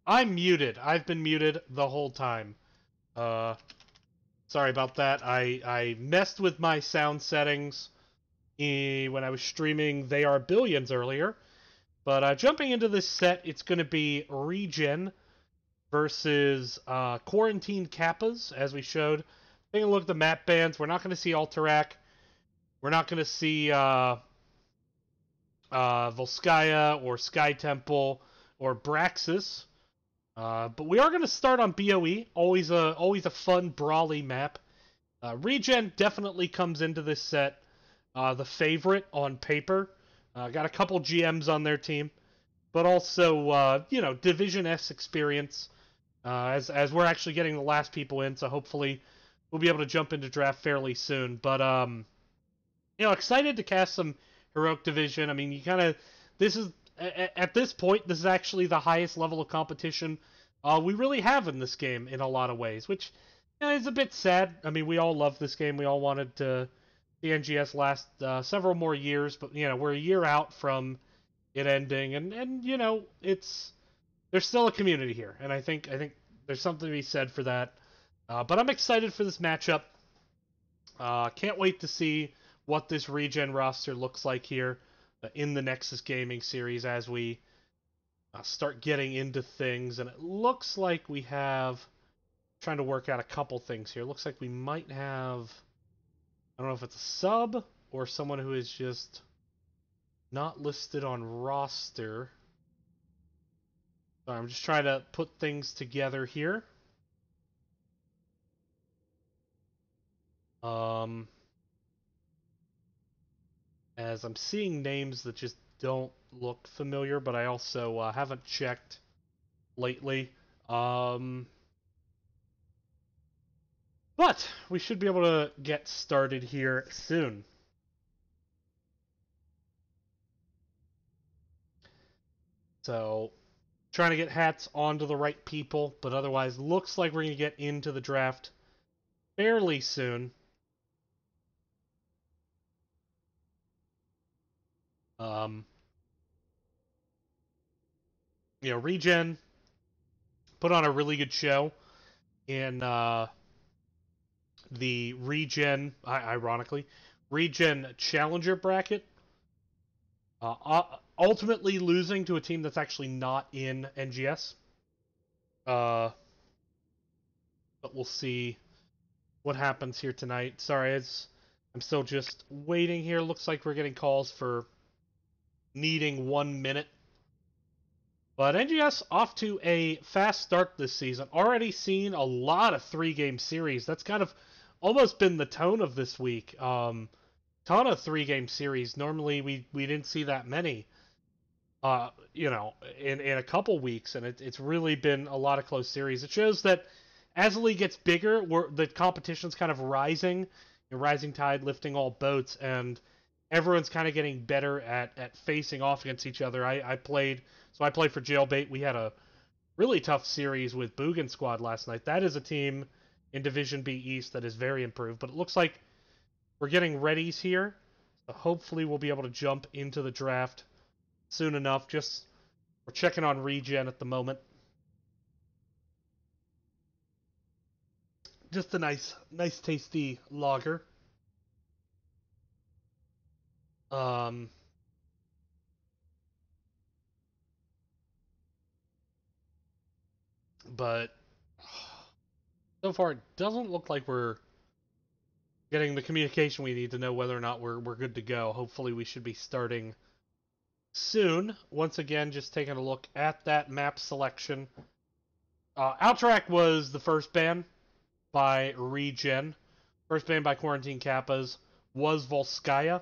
I'm muted. I've been muted the whole time. Uh, Sorry about that. I messed with my sound settings when I was streaming They Are Billions earlier. But jumping into this set, it's going to be ReGen versus Quarantine Qappas, as we showed. Taking a look at the map bans, we're not going to see Alterac. We're not going to see Volskaya or Sky Temple or Braxis. But we are going to start on BOE. Always a fun brawly map. ReGen definitely comes into this set the favorite on paper. Got a couple GMs on their team, but also Division S experience. As we're actually getting the last people in, so hopefully we'll be able to jump into draft fairly soon. But excited to cast some Heroic Division. I mean, this is at this point, this is actually the highest level of competition we really have in this game in a lot of ways, which is a bit sad. I mean, we all love this game. We all wanted the NGS last several more years, but we're a year out from it ending, and there's still a community here, and I think there's something to be said for that. But I'm excited for this matchup. Can't wait to see what this ReGen roster looks like here in the Nexus Gaming series as we start getting into things. And it looks like we have... trying to work out a couple things here. It looks like we might have... I don't know if it's a sub or someone who is just not listed on roster. Sorry, I'm just trying to put things together here. As I'm seeing names that just don't look familiar, but I also haven't checked lately. But we should be able to get started here soon. So, trying to get hats onto the right people, but otherwise looks like we're going to get into the draft fairly soon. ReGen put on a really good show in the ReGen, ironically, ReGen Challenger bracket. Ultimately losing to a team that's actually not in NGS. But we'll see what happens here tonight. Sorry, I'm still just waiting here. Looks like we're getting calls for needing 1 minute. But NGS off to a fast start this season. Already seen a lot of 3-game series. That's kind of almost been the tone of this week. Ton of 3-game series. Normally we didn't see that many. In a couple weeks, and it's really been a lot of close series. It shows that as the league gets bigger, the competition's kind of rising. Rising tide lifting all boats, and everyone's kind of getting better at facing off against each other. I played for Jailbait. We had a really tough series with Boogan Squad last night. That is a team in Division B East that is very improved, but it looks like we're getting readies here. So hopefully we'll be able to jump into the draft soon enough. We're checking on ReGen at the moment. Just a nice tasty lager. But so far it doesn't look like we're getting the communication we need to know whether or not we're good to go. Hopefully we should be starting soon. Once again, just taking a look at that map selection. Alterac was the first ban by ReGen. First ban by Quarantine Qappas was Volskaya.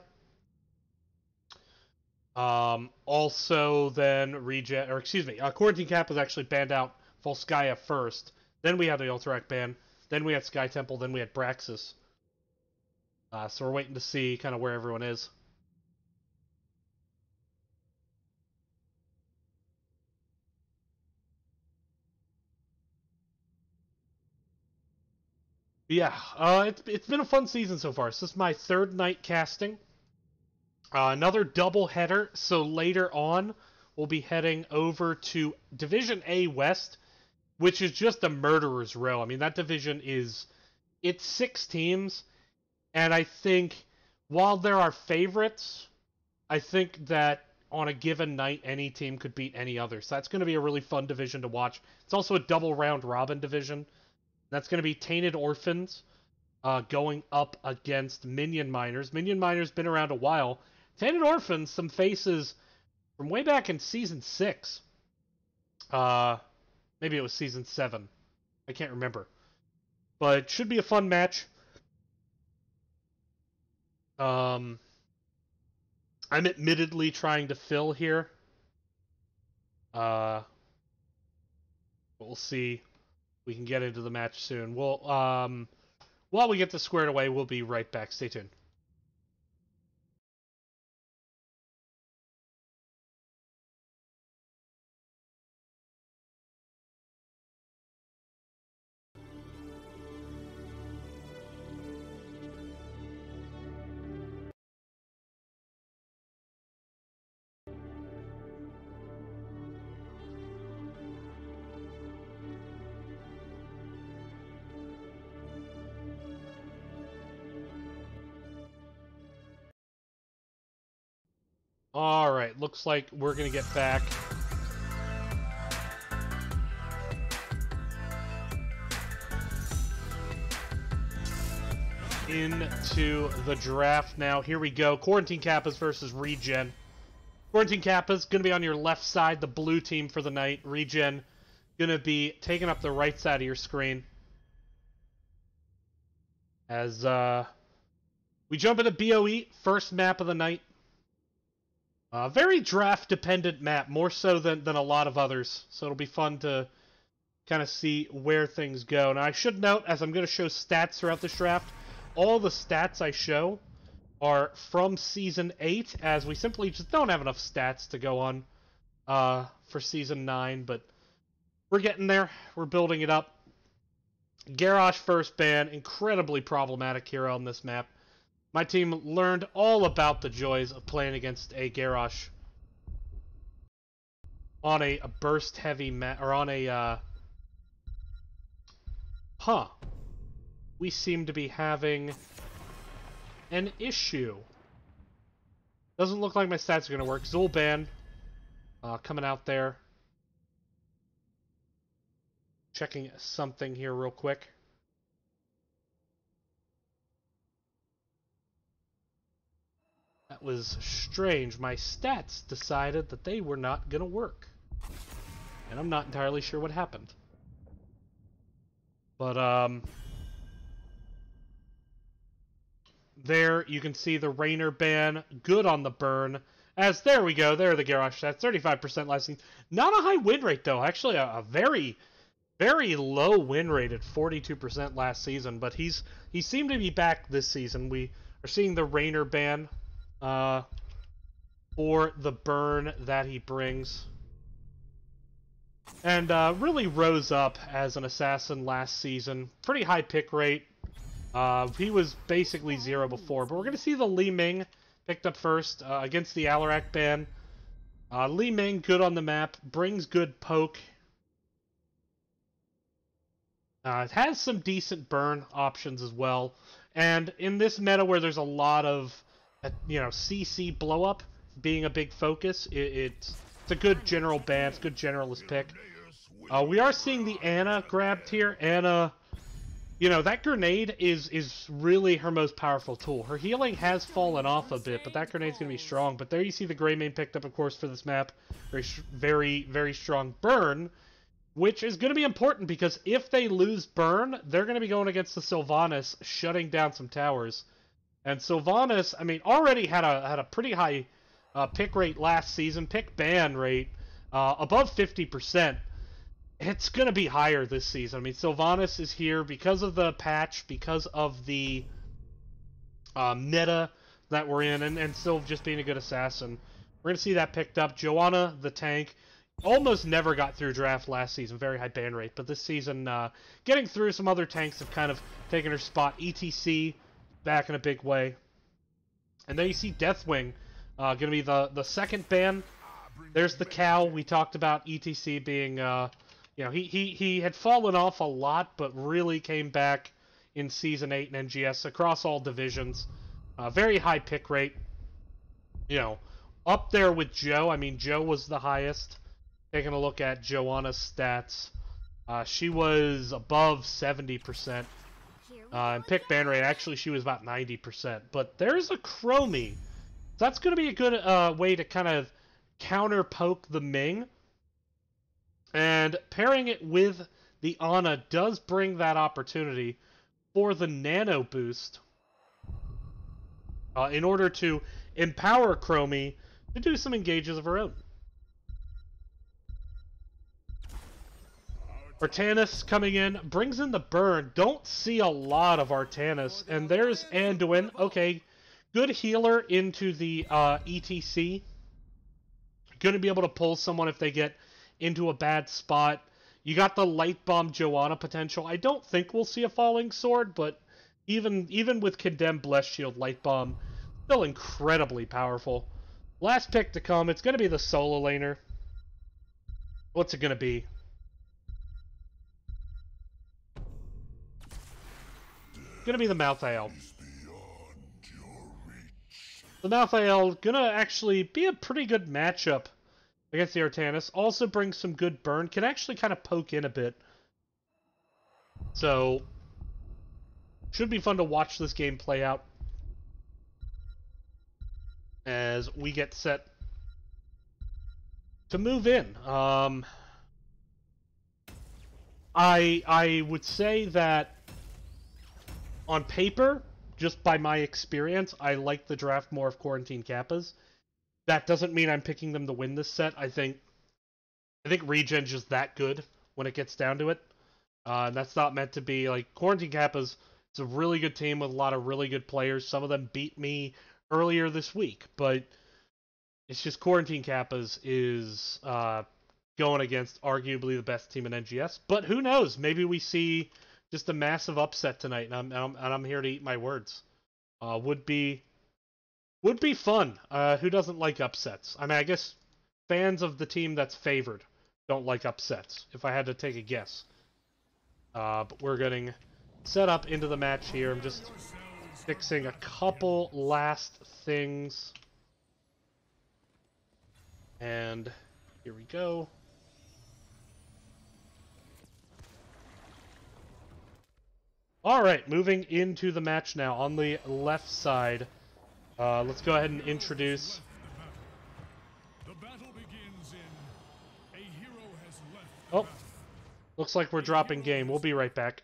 Also then Quarantine Qappas actually banned out Volskaya first. Then we had the Alterac ban. Then we had Sky Temple. Then we had Braxis. So we're waiting to see kind of where everyone is. Yeah, it's been a fun season so far. This is my third night casting. Another double header, so later on will be heading over to Division A West, which is just a murderer's row. I mean, that division it's 6 teams, and I think while there are favorites, I think that on a given night, any team could beat any other. So that's going to be a really fun division to watch. It's also a double round robin division. That's going to be Tainted Orphans going up against Minion Miners. Minion Miners been around a while. Tainted Orphans, some faces from way back in Season 6. Maybe it was Season 7. I can't remember. But it should be a fun match. I'm admittedly trying to fill here. But we'll see. We can get into the match soon. We'll, while we get this squared away, we'll be right back. Stay tuned. Alright, looks like we're going to get back. Into the draft now. Here we go. Quarantine Qappas versus ReGen. Quarantine Qappas going to be on your left side, the blue team for the night. ReGen going to be taking up the right side of your screen. As we jump into BOE, first map of the night. Very draft-dependent map, more so than a lot of others. So it'll be fun to kind of see where things go. Now, I should note, as I'm going to show stats throughout this draft, all the stats I show are from Season 8, as we simply just don't have enough stats to go on for Season 9, but we're getting there. We're building it up. Garrosh first ban, incredibly problematic hero on this map. My team learned all about the joys of playing against a Garrosh on a burst-heavy map, or on a, we seem to be having an issue. Doesn't look like my stats are going to work. Zulban coming out there. Checking something here real quick. That was strange. My stats decided that they were not going to work. And I'm not entirely sure what happened. But, there you can see the Rainer ban. Good on the burn. As, there we go. There are the Garrosh stats. 35% last season. Not a high win rate, though. Actually, a very, very low win rate at 42% last season. But he seemed to be back this season. We are seeing the Rainer ban. For the burn that he brings. And really rose up as an assassin last season. Pretty high pick rate. He was basically 0 before. But we're going to see the Li Ming picked up first against the Alarak ban. Li Ming, good on the map. Brings good poke. It has some decent burn options as well. And in this meta where there's a lot of CC blow up being a big focus, it's a good general ban, it's a good generalist pick. We are seeing the Ana grabbed here. Ana, that grenade is really her most powerful tool. Her healing has fallen off a bit, but that grenade's going to be strong. But there you see the Greymane picked up, of course, for this map. Very, very strong burn, which is going to be important because if they lose burn, they're going to be going against the Sylvanas, shutting down some towers. And Sylvanas, I mean, already had a pretty high pick rate last season, pick ban rate above 50%. It's going to be higher this season. I mean, Sylvanas is here because of the patch, because of the meta that we're in, and still just being a good assassin. We're going to see that picked up. Joanna, the tank, almost never got through draft last season, very high ban rate. But this season, getting through, some other tanks have kind of taken her spot. ETC back in a big way. And then you see Deathwing, going to be the second ban There's the cow. We talked about ETC being, he had fallen off a lot, but really came back in Season 8 in NGS across all divisions. Very high pick rate. Up there with Joe. I mean, Joe was the highest. Taking a look at Joanna's stats. She was above 70%. And pick ban rate, actually, she was about 90%. But there's a Chromie. That's going to be a good way to kind of counter-poke the Ming. And pairing it with the Ana does bring that opportunity for the Nano Boost in order to empower Chromie to do some engages of her own. Artanis coming in, brings in the burn. Don't see a lot of Artanis. And there's Anduin. Okay, good healer into the ETC. Going to be able to pull someone if they get into a bad spot. You got the Light Bomb Joanna potential. I don't think we'll see a Falling Sword, but even with Condemned Blessed Shield, Light Bomb, still incredibly powerful. Last pick to come, it's going to be the solo laner. What's it going to be? Going to be the Malthael. The Malthael going to actually be a pretty good matchup against the Artanis. Also brings some good burn. Can actually kind of poke in a bit. So, should be fun to watch this game play out as we get set to move in. I would say that on paper, just by my experience, I like the draft more of Quarantine Qappas. That doesn't mean I'm picking them to win this set. I think ReGen's just that good when it gets down to it. And that's not meant to be like Quarantine Qappas. It's a really good team with a lot of really good players. Some of them beat me earlier this week, but it's just Quarantine Qappas is going against arguably the best team in NGS. But who knows? Maybe we see just a massive upset tonight, and I'm here to eat my words. Would be fun. Who doesn't like upsets? I mean, I guess fans of the team that's favored don't like upsets, if I had to take a guess. But we're getting set up into the match here. I'm just fixing a couple last things. And here we go. Alright, moving into the match now. On the left side, let's go ahead and introduce... Oh, looks like we're dropping game. We'll be right back.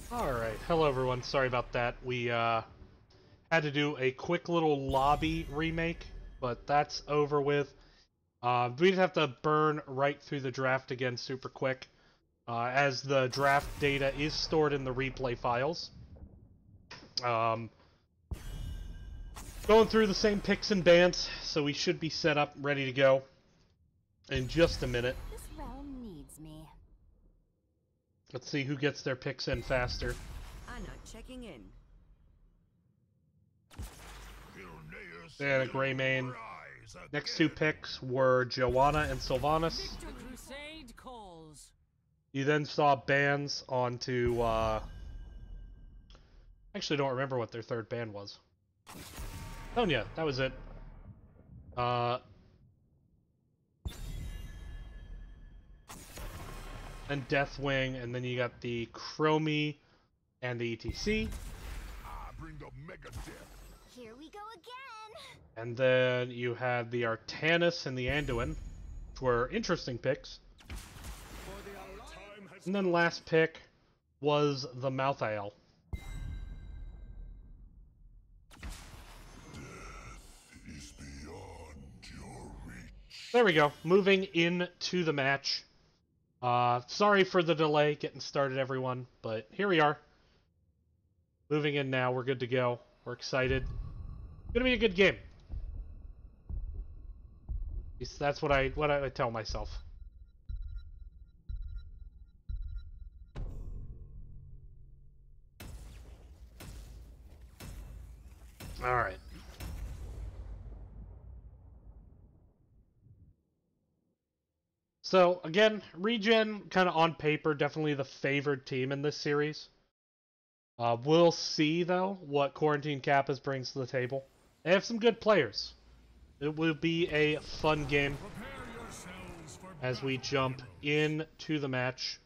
Alright, hello everyone, sorry about that. We had to do a quick little lobby remake, but that's over with. We just have to burn right through the draft again super quick, as the draft data is stored in the replay files. Going through the same picks and bans, so we should be set up, ready to go in just a minute. This realm needs me. Let's see who gets their picks in faster. I'm not checking in. And a gray main. Next two picks were Joanna and Sylvanas. The crusade calls. You then saw bans onto, actually don't remember what their third ban was. Oh yeah, that was it. And Deathwing, and then you got the Chromie and the ETC. Bring the mega death. Here we go again. And then you had the Artanis and the Anduin, which were interesting picks. And then last pick was the Malthael. Is beyond your reach. There we go. Moving into the match. Sorry for the delay getting started, everyone, but here we are. Moving in now. We're good to go. We're excited. Gonna be a good game. At least that's what I tell myself. All right. So, again, ReGen, kind of on paper, definitely the favored team in this series. We'll see, though, what Quarantine Qappas brings to the table. They have some good players. It will be a fun game as we jump into the match.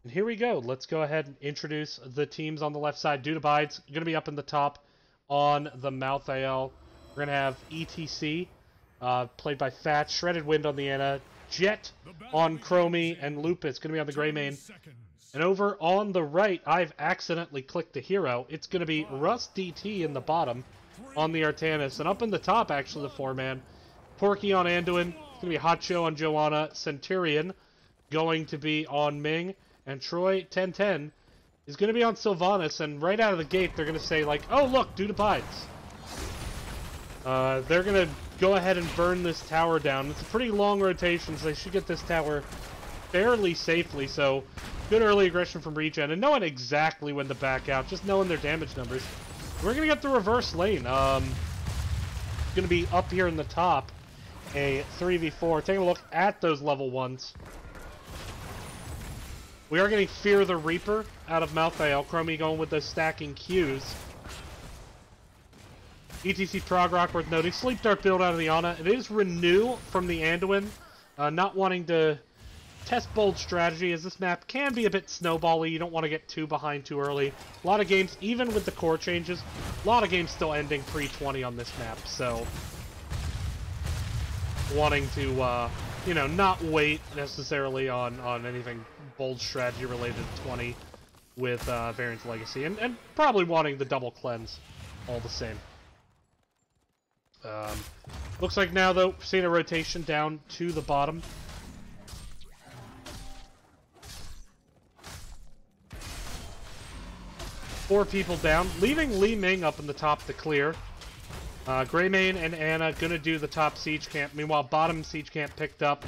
And here we go. Let's go ahead and introduce the teams on the left side. Dudabide's going to be up in the top on the Malthael. We're going to have ETC, played by Fat, Shredded Wind on the Anna, Jet on Chromie, and Lupus going to be on the Grey Main. And over on the right, I've accidentally clicked the hero. It's going to be Rust DT in the bottom on the Artanis. And up in the top, actually, the four-man, Porky on Anduin. It's going to be Hot Show on Joanna. Centurion going to be on Ming. And Troy 1010 is going to be on Sylvanas. And right out of the gate, they're going to say, like, oh, look, Dudabides. They're going to go ahead and burn this tower down. It's a pretty long rotation, so they should get this tower fairly safely. So, good early aggression from ReGen. And knowing exactly when to back out, just knowing their damage numbers. We're going to get the reverse lane. Going to be up here in the top, a 3v4. Taking a look at those level 1s. We are getting Fear the Reaper out of Malthael. Chromie going with those stacking Qs. ETC Prog Rock worth noting. Sleep Dart build out of the Ana. It is Renew from the Anduin. Not wanting to test bold strategy, as this map can be a bit snowbally. You don't want to get too behind too early. A lot of games, even with the core changes, a lot of games still ending pre-20 on this map. So, wanting to, you know, not wait necessarily on anything bold strategy related to 20 with Variant's Legacy. And probably wanting the double cleanse all the same. Looks like now, though, we're seeing a rotation down to the bottom. Four people down, leaving Li Ming up in the top to clear. Greymane and Anna gonna do the top siege camp. Meanwhile, bottom siege camp picked up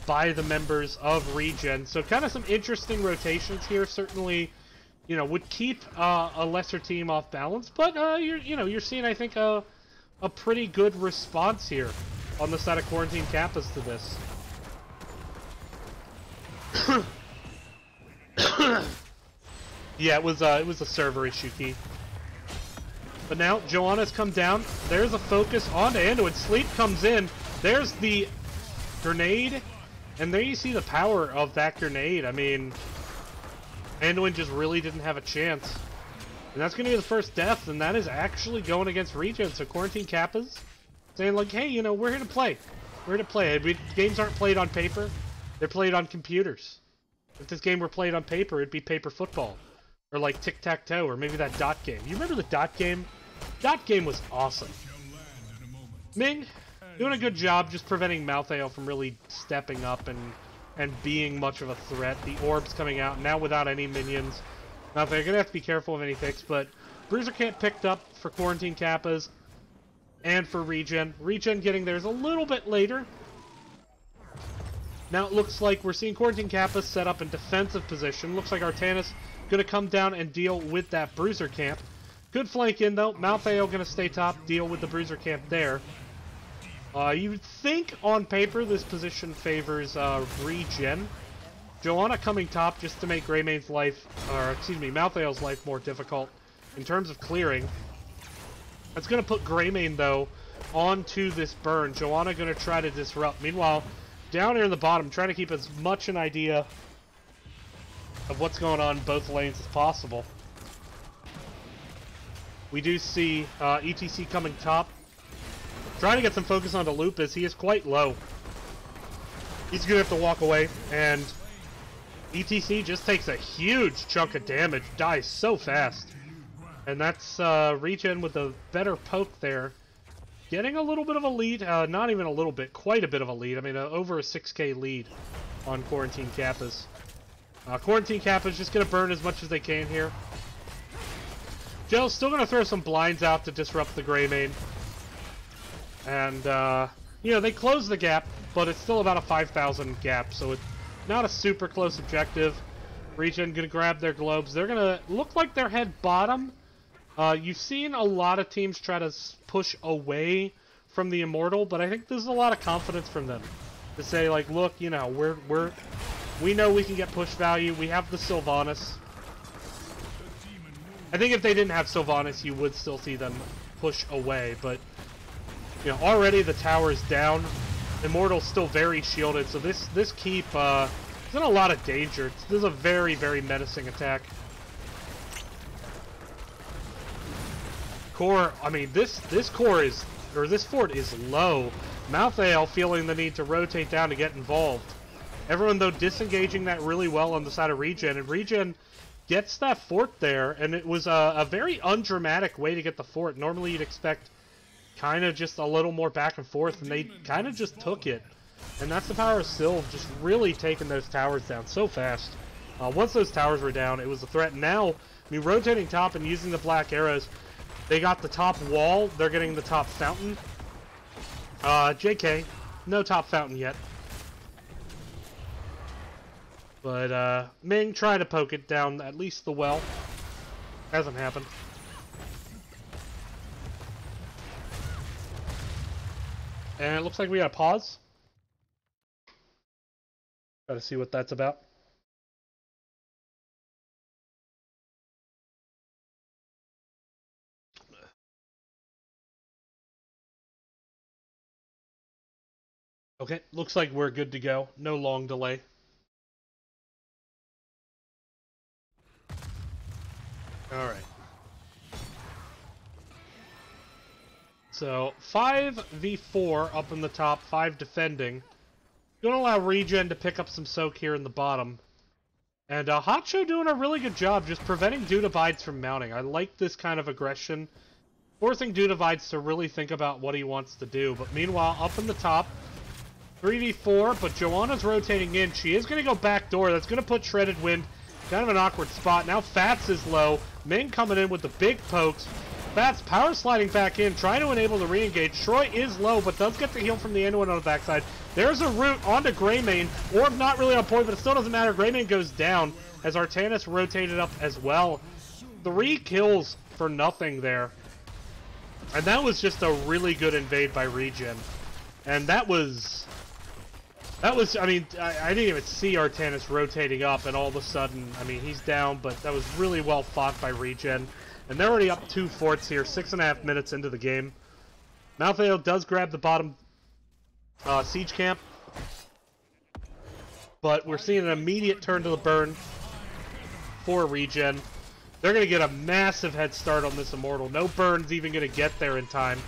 by the members of ReGen. So kind of some interesting rotations here. Certainly, you know, would keep a lesser team off balance, but you're seeing, I think, a pretty good response here on the side of Quarantine Qappas to this. Yeah, it was a server issue, Key. But now Joanna's come down. There's a focus on Anduin. Sleep comes in. There's the grenade, and there you see the power of that grenade. I mean, Anduin just really didn't have a chance. And that's going to be the first death, and that is actually going against ReGen. So Quarantine Qappas saying, like, hey, you know, we're here to play. Where'd it play? Games aren't played on paper. They're played on computers. If this game were played on paper, it'd be paper football. Or like tic-tac-toe, or maybe that dot game. You remember the dot game? Dot game was awesome. Ming, doing a good job just preventing Malthael from really stepping up and being much of a threat. The orb's coming out now without any minions. Malthael gonna have to be careful of any ticks, but Bruiser Camp picked up for Quarantine Qappas and for ReGen. ReGen getting theirs a little bit later. Now it looks like we're seeing Quarantine Qappas set up in defensive position. Looks like Artanis gonna come down and deal with that Bruiser Camp. Good flank in though. Malthael gonna stay top, deal with the Bruiser Camp there. You would think on paper this position favors ReGen. Joanna coming top just to make Greymane's life, or excuse me, Malthael's life more difficult in terms of clearing. That's gonna put Greymane though onto this burn. Joanna gonna try to disrupt. Meanwhile, down here in the bottom, trying to keep as much an idea of what's going on in both lanes as possible. We do see ETC coming top. Trying to get some focus onto Lupus. He is quite low. He's going to have to walk away, and ETC just takes a huge chunk of damage. Dies so fast. And that's ReGen with a better poke there. Getting a little bit of a lead. Not even a little bit. Quite a bit of a lead. I mean, over a 6k lead on Quarantine Qappas. Quarantine Qappas just going to burn as much as they can here. Joe's still going to throw some blinds out to disrupt the Greymane. And, you know, they close the gap, but it's still about a 5,000 gap, so it's not a super close objective. ReGen gonna grab their globes. They're gonna look like they're head bottom. You've seen a lot of teams try to push away from the Immortal, but I think there's a lot of confidence from them to say, like, look, you know, we know we can get push value. We have the Sylvanas. I think if they didn't have Sylvanas, you would still see them push away, but you know, already the tower is down. Immortal's still very shielded, so this keep is in a lot of danger. This is a very, very menacing attack. Core, I mean, this core is, or this fort is low. Malthael feeling the need to rotate down to get involved. Everyone, though, disengaging that really well on the side of ReGen, and ReGen gets that fort there, and it was a very undramatic way to get the fort. Normally you'd expect kind of just a little more back and forth, and they kind of just took it. And that's the power of Sylv, just really taking those towers down so fast. Once those towers were down, it was a threat. Now, I mean, rotating top and using the black arrows, they got the top wall, they're getting the top fountain. JK, no top fountain yet. But, Ming tried to poke it down at least the well. Hasn't happened. And it looks like we got a pause. Got to see what that's about. Okay, looks like we're good to go. No long delay. Alright. So, 5v4 up in the top, 5 defending. Gonna allow ReGen to pick up some soak here in the bottom. And Hacho doing a really good job just preventing Dudavides from mounting. I like this kind of aggression. Forcing Dudavides to really think about what he wants to do. But meanwhile, up in the top, 3v4, but Joanna's rotating in. She is going to go back door. That's going to put Shredded Wind kind of an awkward spot. Now Fats is low. Ming coming in with the big pokes. Fats power sliding back in, trying to enable the re-engage. Troy is low, but does get the heal from the Anduin on the backside. There's a root onto Greymane. Orb not really on point, but it still doesn't matter. Greymane goes down as Artanis rotated up as well. 3 kills for nothing there. And that was just a really good invade by ReGen. And that was, I mean, I didn't even see Artanis rotating up, and all of a sudden, I mean, he's down, but that was really well fought by ReGen. And they're already up 2 forts here, 6.5 minutes into the game. Malthael does grab the bottom siege camp, but we're seeing an immediate turn to the burn for ReGen. They're going to get a massive head start on this Immortal. No burn's even going to get there in time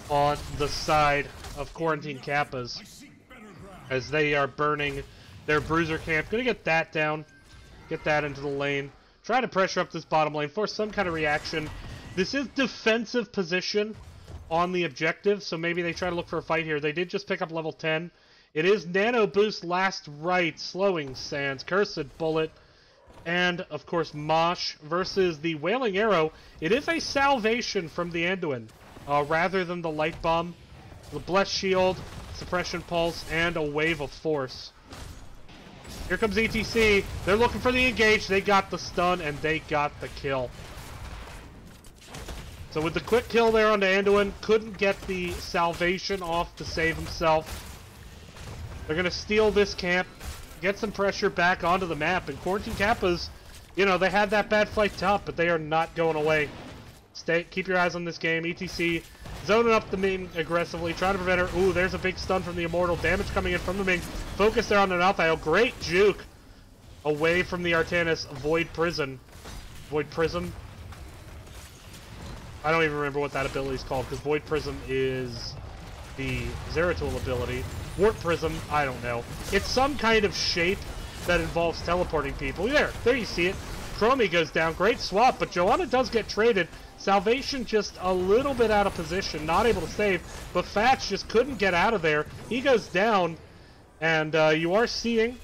on the side of Quarantine Qappas as they are burning their bruiser camp. Gonna get that down. Get that into the lane. Try to pressure up this bottom lane. Force some kind of reaction. This is defensive position on the objective, so maybe they try to look for a fight here. They did just pick up level 10. It is Nano Boost Last Right, Slowing Sands, Cursed Bullet, and, of course, Mosh versus the Wailing Arrow. It is a salvation from the Anduin, rather than the Light Bomb. The Blessed Shield, Suppression Pulse, and a Wave of Force. Here comes ETC. They're looking for the engage. They got the stun, and they got the kill. So with the quick kill there on the Anduin, couldn't get the salvation off to save himself. They're going to steal this camp, get some pressure back onto the map, and Quarantine Qappas, you know, they had that bad fight top, but they are not going away. Keep your eyes on this game. ETC zoning up the Ming aggressively, trying to prevent her. Ooh, there's a big stun from the Immortal. Damage coming in from the Ming. Focus there on the Malthael. Great juke away from the Artanis Void Prism. Void Prism? I don't even remember what that ability is called, because Void Prism is the Zeratul ability. Warp Prism, I don't know. It's some kind of shape that involves teleporting people. There you see it. Chromie goes down. Great swap, but Joanna does get traded. Salvation just a little bit out of position, not able to save, but Fatch just couldn't get out of there. He goes down, and you are seeing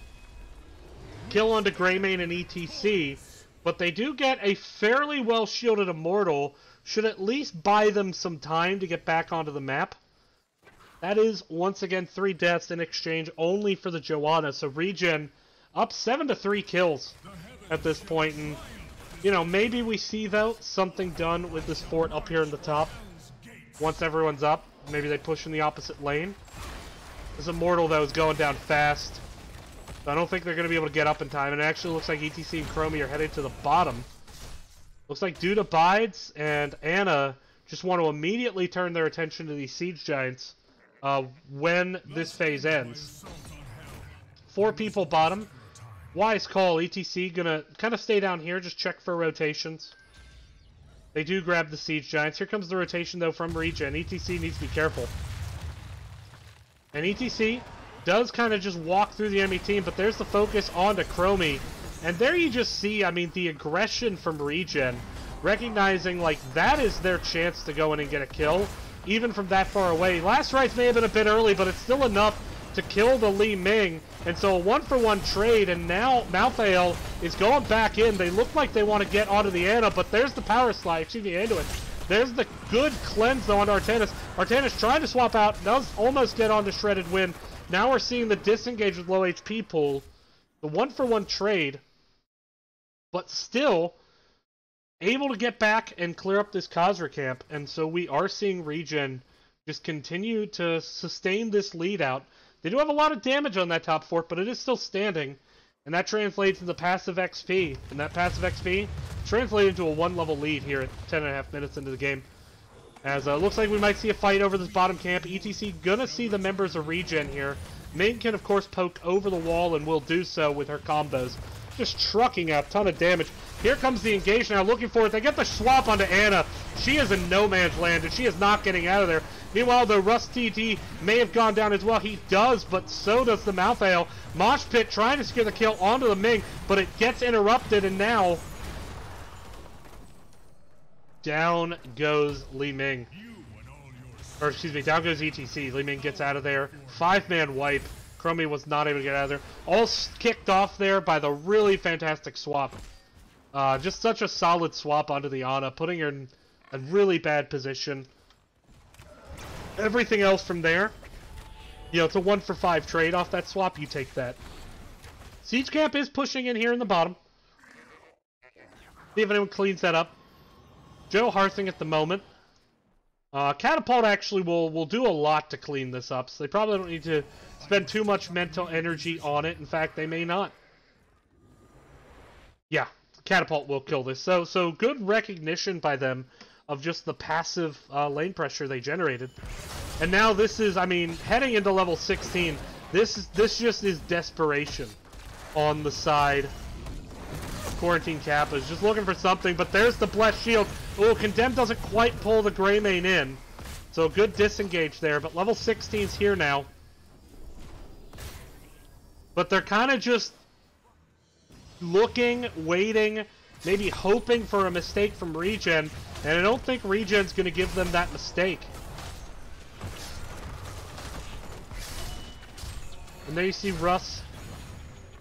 kill onto Greymane and ETC, but they do get a fairly well-shielded Immortal. Should at least buy them some time to get back onto the map. That is, once again, 3 deaths in exchange only for the Joanna, so ReGen up 7 to 3 kills at this point, and you know, maybe we see, though, something done with this fort up here in the top. Once everyone's up, maybe they push in the opposite lane. This Immortal, though, is going down fast. So I don't think they're going to be able to get up in time. And it actually looks like ETC and Chromie are headed to the bottom. Looks like Dude Abides and Anna just want to immediately turn their attention to these Siege Giants when this phase ends. 4 people bottom. Wise call. ETC gonna kind of stay down here, just check for rotations. They do grab the Siege Giants. Here comes the rotation, though, from ReGen. ETC needs to be careful. And ETC does kind of just walk through the enemy team, but there's the focus onto Chromie. And there you just see, I mean, the aggression from ReGen, recognizing, like, that is their chance to go in and get a kill, even from that far away. Last Rites may have been a bit early, but it's still enough to kill the Li Ming, and so a 1-for-1 trade, and now Malthael is going back in. They look like they want to get onto the Anna, but there's the power slide, excuse me, Anduin. There's the good cleanse, though, onto Artanis. Artanis trying to swap out, does almost get onto Shredded Wind. Now we're seeing the disengage with low HP pool. The 1-for-1 trade, but still able to get back and clear up this Khazra camp, and so we are seeing ReGen just continue to sustain this lead out. They do have a lot of damage on that top fort, but it is still standing, and that translates into passive XP, and that passive XP translated into a 1-level lead here at 10.5 minutes into the game. As it looks like we might see a fight over this bottom camp. ETC gonna see the members of ReGen here. Ming can, of course, poke over the wall and will do so with her combos. Just trucking out a ton of damage. Here comes the engage now, looking for it. They get the swap onto Anna. She is in no man's land, and she is not getting out of there. Meanwhile, the Rust TT may have gone down as well. He does, but so does the Malthael. Mosh Pit trying to secure the kill onto the Ming, but it gets interrupted, and now down goes Li Ming. Or, excuse me, down goes ETC. Li Ming gets out of there. 5-man wipe. Chromie was not able to get out of there. All kicked off there by the really fantastic swap. Just such a solid swap onto the Ana, putting her in a really bad position. Everything else from there, you know, it's a 1-for-5 trade off that swap. You take that. Siege Camp is pushing in here in the bottom. See if anyone cleans that up. Joe Harthing at the moment. Catapult actually will do a lot to clean this up, so they probably don't need to spend too much mental energy on it. In fact, they may not. Yeah, Catapult will kill this. So good recognition by them of just the passive lane pressure they generated. And now this is, I mean, heading into level 16, this just is desperation on the side. Quarantine Qappas just looking for something, but there's the Blessed Shield. Oh, Condemned doesn't quite pull the Greymane in. So good disengage there, but level 16's here now. But they're kind of just looking, waiting, maybe hoping for a mistake from ReGen, and I don't think ReGen's going to give them that mistake. And there you see Russ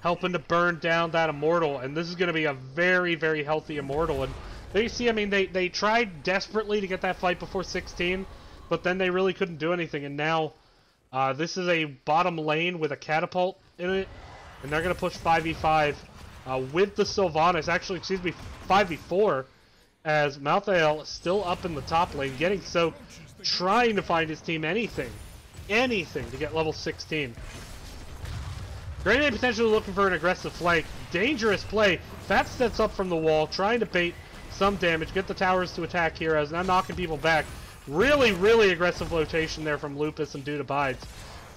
helping to burn down that Immortal, and this is going to be a very, very healthy Immortal. And there you see, I mean, they tried desperately to get that fight before 16, but then they really couldn't do anything, and now this is a bottom lane with a catapult in it, and they're going to push 5v5 with the Sylvanas, actually, excuse me, 5v4, as Malthael is still up in the top lane, getting soaked, trying to find his team anything to get level 16. Grenade potentially looking for an aggressive flank. Dangerous play. Fat steps up from the wall, trying to bait some damage, get the towers to attack heroes, now knocking people back. Really, really aggressive flotation there from Lupus and Dude Abides.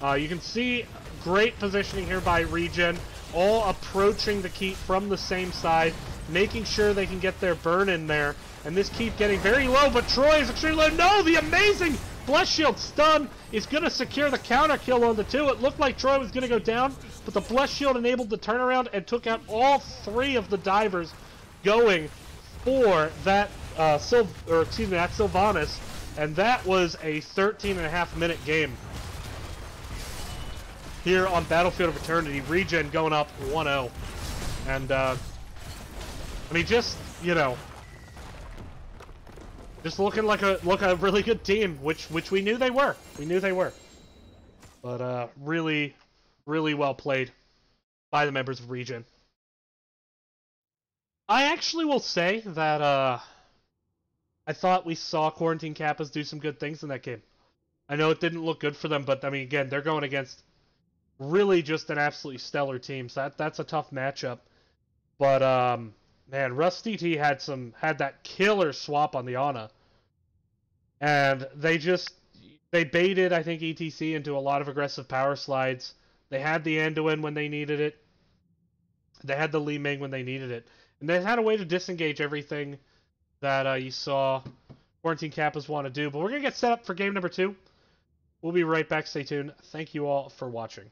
You can see great positioning here by ReGen, all approaching the keep from the same side, making sure they can get their burn in there. And this keep getting very low, but Troy is extremely low. No, the amazing Bless Shield stun is going to secure the counter kill on the 2. It looked like Troy was going to go down, but the Bless Shield enabled the turnaround and took out all 3 of the divers going for that that Sylvanas, and that was a 13.5-minute game here on Battlefield of Eternity. ReGen going up 1-0, and I mean, just, you know, just looking like a really good team, which we knew they were. We knew they were, but really, really well played by the members of ReGen. I actually will say that I thought we saw Quarantine Qappas do some good things in that game. I know it didn't look good for them, but I mean, again, they're going against really just an absolutely stellar team, so that's a tough matchup. But man, Rusty T had that killer swap on the Ana, and they baited, I think, ETC into a lot of aggressive power slides. They had the Anduin when they needed it. They had the Li Ming when they needed it, and they had a way to disengage everything that you saw Quarantine Qappas want to do. But we're gonna get set up for game number 2. We'll be right back. Stay tuned. Thank you all for watching.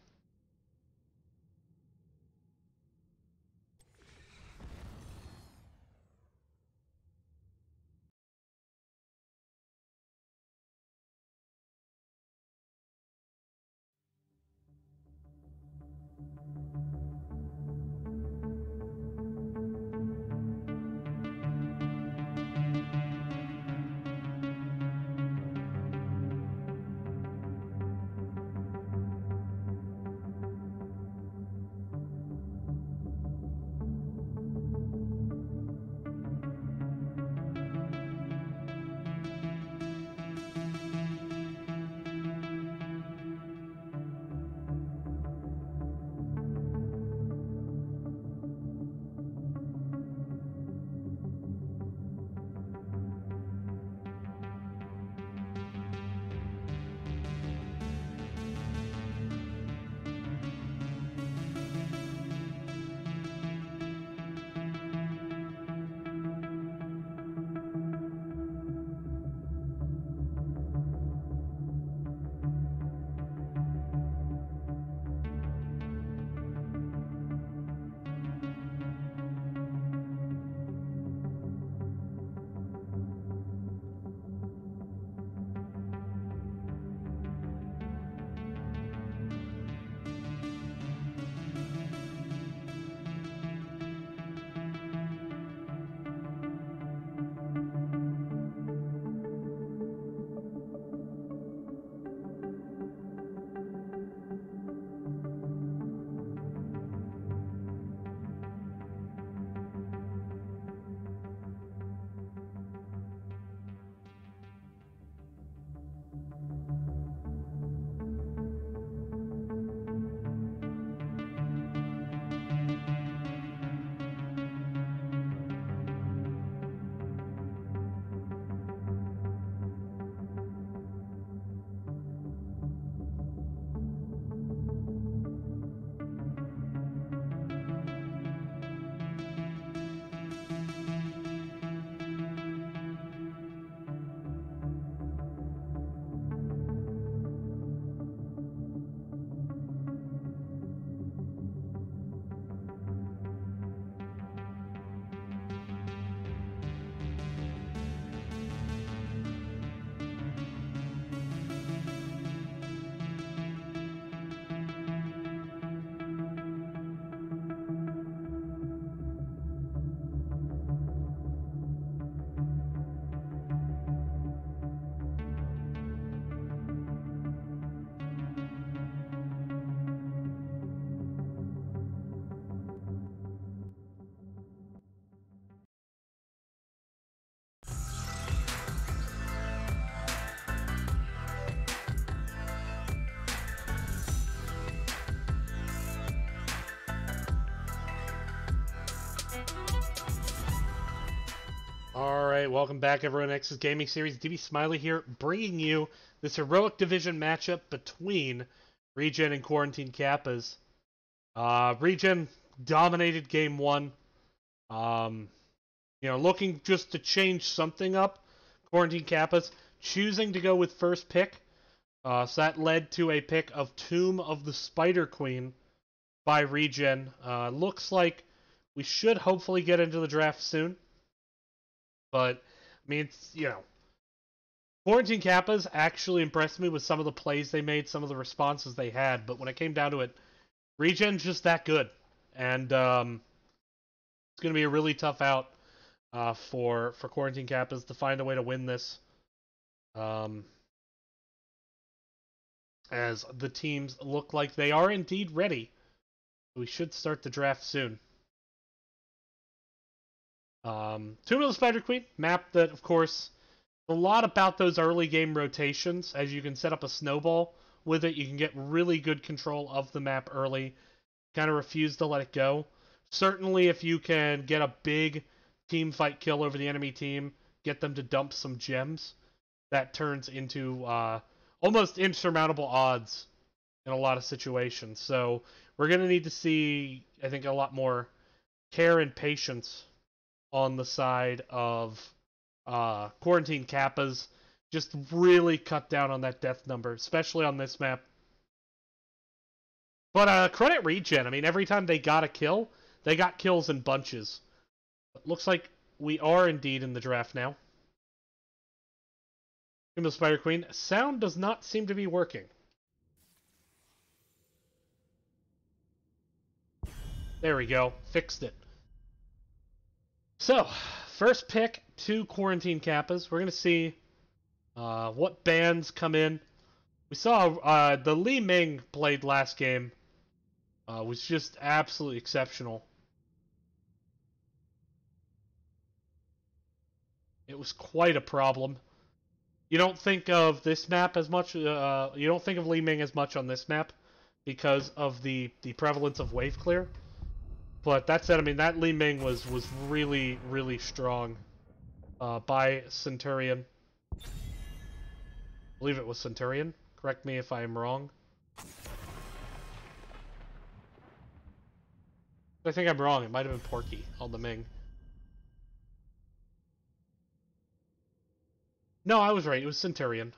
Alright, welcome back everyone. X's Gaming Series, DB Smiley here, bringing you this heroic division matchup between ReGen and Quarantine Qappas. ReGen dominated game one. Looking just to change something up. Quarantine Qappas choosing to go with first pick. So that led to a pick of Tomb of the Spider Queen by ReGen. Looks like we should hopefully get into the draft soon. But, I mean, Quarantine Qappas actually impressed me with some of the plays they made, some of the responses they had. But when it came down to it, ReGen's just that good. And it's going to be a really tough out for Quarantine Qappas to find a way to win this. As the teams look like they are indeed ready. We should start the draft soon. Tomb of the Spider Queen, map that, of course, a lot about those early game rotations. As you can set up a snowball with it, you can get really good control of the map early. Kind of refuse to let it go. Certainly, if you can get a big team fight kill over the enemy team, get them to dump some gems, that turns into almost insurmountable odds in a lot of situations. So we're going to need to see, I think, a lot more care and patience on the side of Quarantine Qappas. Just really cut down on that death number, especially on this map. But credit ReGen. I mean, every time they got a kill, they got kills in bunches. It looks like we are indeed in the draft now. Tomb of the Spider Queen. Sound does not seem to be working. There we go. Fixed it. So, first pick to Quarantine Qappas. We're going to see what bands come in. We saw the Li Ming played last game. Was just absolutely exceptional. It was quite a problem. You don't think of this map as much. You don't think of Li Ming as much on this map because of the prevalence of wave clear. But that said, I mean, that Li Ming was really, really strong by Centurion. I believe it was Centurion. Correct me if I am wrong. I think I'm wrong. It might have been Porky on the Ming. No, I was right. It was Centurion.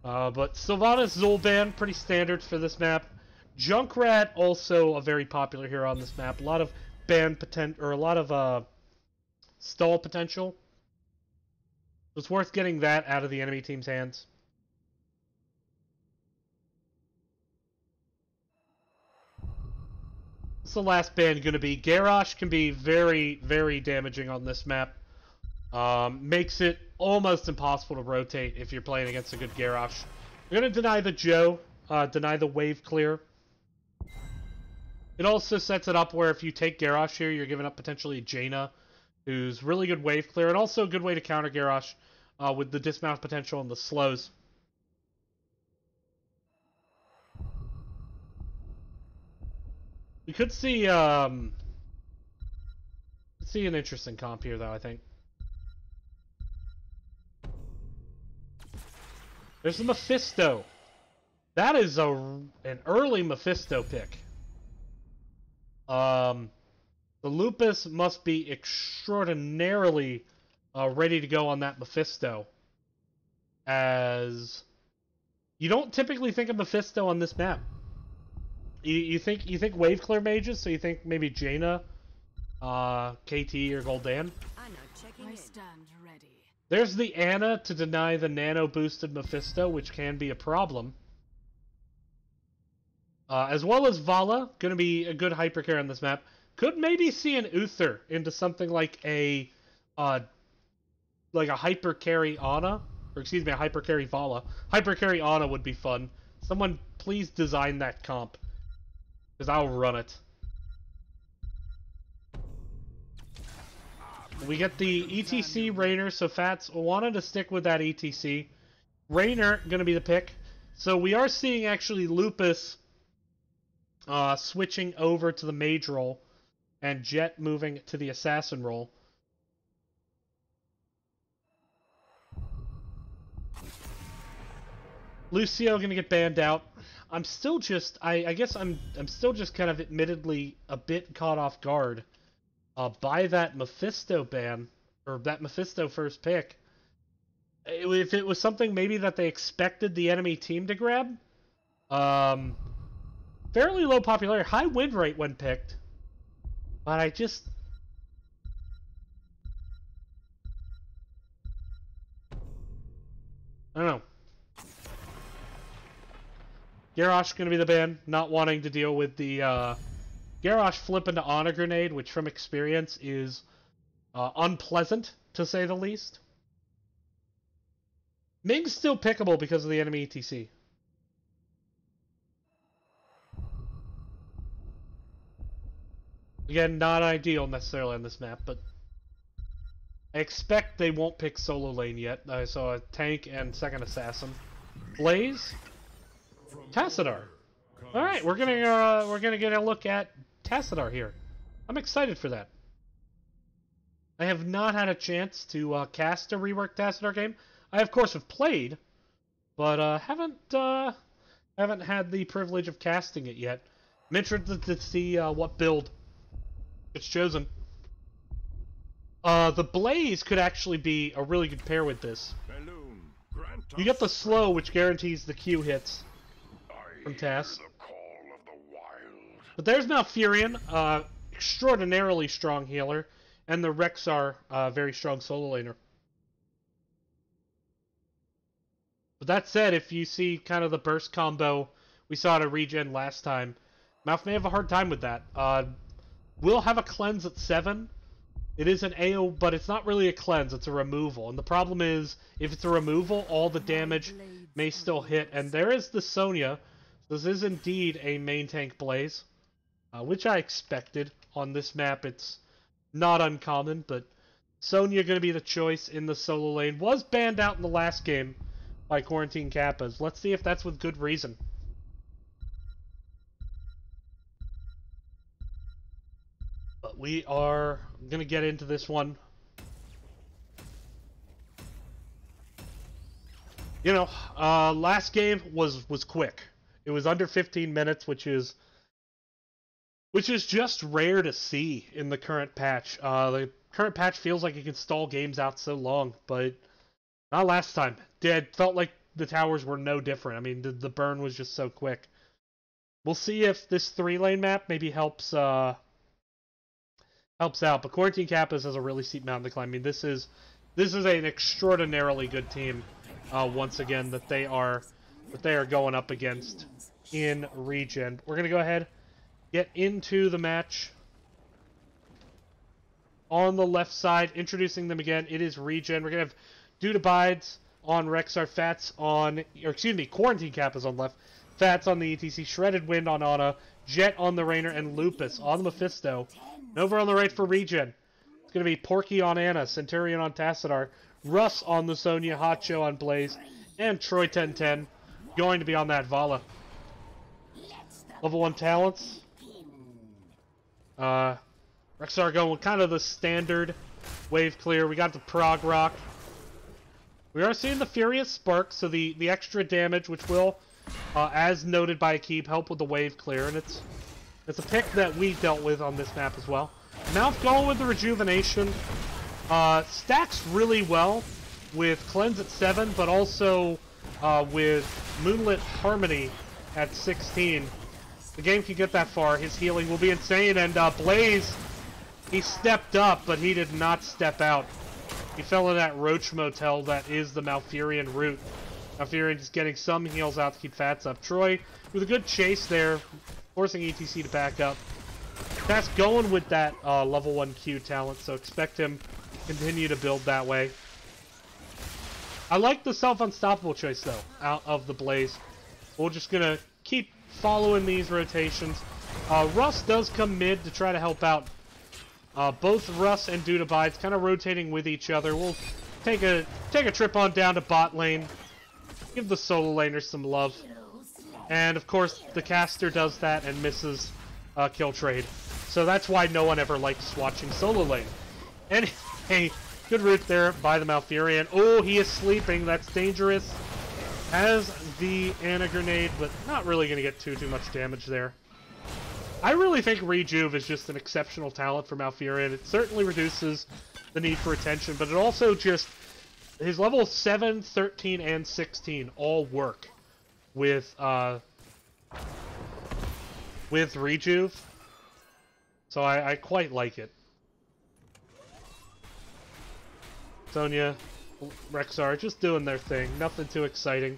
But Sylvanas Zul'Ban, pretty standard for this map. Junkrat, also a very popular hero on this map. A lot of ban potential, or a lot of stall potential. It's worth getting that out of the enemy team's hands. What's the last ban going to be? Garrosh can be very, very damaging on this map. Makes it almost impossible to rotate if you're playing against a good Garrosh. We're going to deny the Joe, deny the wave clear. It also sets it up where if you take Garrosh here, you're giving up potentially Jaina, who's really good wave clear, and also a good way to counter Garrosh with the dismount potential and the slows. We could see an interesting comp here, though, I think. There's the Mephisto. That is an early Mephisto pick. The Lupus must be extraordinarily ready to go on that Mephisto. As you don't typically think of Mephisto on this map. You think wave clear mages, so you think maybe Jaina, KT, or Gul'dan? I'm not checking in. stand ready. There's the Ana to deny the nano-boosted Mephisto, which can be a problem. As well as Vala, going to be a good hypercarry on this map. Could maybe see an Uther into something like a hypercarry Ana, or excuse me, a hypercarry Vala. Hypercarry Ana would be fun. Someone please design that comp, because I'll run it. We get the ETC Raynor, so Fats wanted to stick with that ETC. Raynor going to be the pick. So we are seeing actually Lupus switching over to the mage role, and Jet moving to the assassin role. Lucio gonna get banned out. I'm still just, I guess I'm still just kind of admittedly a bit caught off guard by that Mephisto ban, or that Mephisto first pick. If it was something maybe that they expected the enemy team to grab, fairly low popularity, high win rate when picked, but I don't know. Garrosh going to be the ban, not wanting to deal with the Garrosh flipping to Honor Grenade, which from experience is unpleasant, to say the least. Ming's still pickable because of the enemy ETC. Again, not ideal necessarily on this map, but I expect they won't pick solo lane yet. I saw a tank and second assassin. Blaze? Tassadar. Alright, we're gonna get a look at Tassadar here. I'm excited for that. I have not had a chance to cast a reworked Tassadar game. I of course have played, but haven't had the privilege of casting it yet. I'm interested to see what build gets chosen. The Blaze could actually be a really good pair with this. You get the slow, which guarantees the Q hits from Tas. But there's Malfurion, extraordinarily strong healer, and the Rexar, very strong solo laner. But that said, if you see kind of the burst combo we saw at a ReGen last time, Malf may have a hard time with that. We'll have a cleanse at 7. It is an AO, but it's not really a cleanse, it's a removal. And the problem is, if it's a removal, all the damage may still hit. And there is the Sonya. This is indeed a main tank Blaze, which I expected on this map. It's not uncommon, but Sonya going to be the choice in the solo lane. Was banned out in the last game by Quaratine Qappas. Let's see if that's with good reason. But we are going to get into this one. You know, last game was quick. It was under 15 minutes, which is just rare to see in the current patch. The current patch feels like it can stall games out so long, but not last time. It felt like the towers were no different. I mean, the burn was just so quick. We'll see if this 3-lane map maybe helps out. But Quarantine Qappas has a really steep mountain to climb. I mean, this is an extraordinarily good team. Once again, that they are going up against in ReGen. We're gonna go ahead, get into the match. On the left side, introducing them again, it is ReGen. We're gonna have Dude Abides on Rexar, Quarantine Qappas on left, Fats on the ETC, Shredded Wind on Ana, Jet on the Rainer, and Lupus on the Mephisto. And over on the right for ReGen, it's going to be Porky on Ana, Centurion on Tassadar, Russ on the Sonya, Hotcho on Blaze, and Troy 1010 going to be on that Vala. Level 1 talents. Rexar going with kind of the standard wave clear. We got the Prog Rock. We are seeing the Furious Spark, so the extra damage, which will, as noted by Keep, help with the wave clear, and it's a pick that we dealt with on this map as well. Mouth going with the Rejuvenation. Stacks really well with Cleanse at 7, but also with Moonlit Harmony at 16. The game can get that far. His healing will be insane, and Blaze, he stepped up, but he did not step out. He fell in that Roach Motel that is the Malfurion route. Malfurion just getting some heals out to keep Fats up. Troy with a good chase there, forcing ETC to back up. That's going with that level 1 Q talent, so expect him to continue to build that way. I like the self-unstoppable choice, though, out of the Blaze. We're just going to keep following these rotations. Russ does come mid to try to help out. Both Russ and Dude Abides kind of rotating with each other. We'll take a trip on down to bot lane. Give the solo laners some love. And of course, the caster does that and misses kill trade. So that's why no one ever likes watching solo lane. Anyway, good root there by the Malfurion. Oh, he is sleeping. That's dangerous. Has the Ana grenade, but not really going to get too much damage there. I really think Rejuve is just an exceptional talent for Malfurion. It certainly reduces the need for attention, but it also just... His level 7, 13, and 16 all work with Rejuve. So I quite like it. Sonya, Rexxar just doing their thing. Nothing too exciting.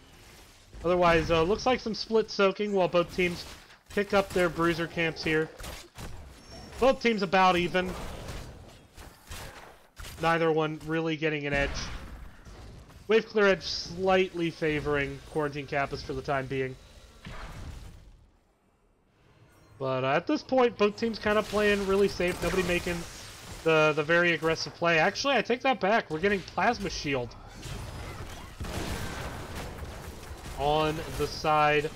Otherwise, looks like some split soaking while both teams pick up their bruiser camps here. Both teams about even. Neither one really getting an edge. Wave clear edge slightly favoring Quarantine Qappas for the time being. But at this point, both teams kind of playing really safe. Nobody making the very aggressive play. Actually, I take that back. We're getting Plasma Shield on the side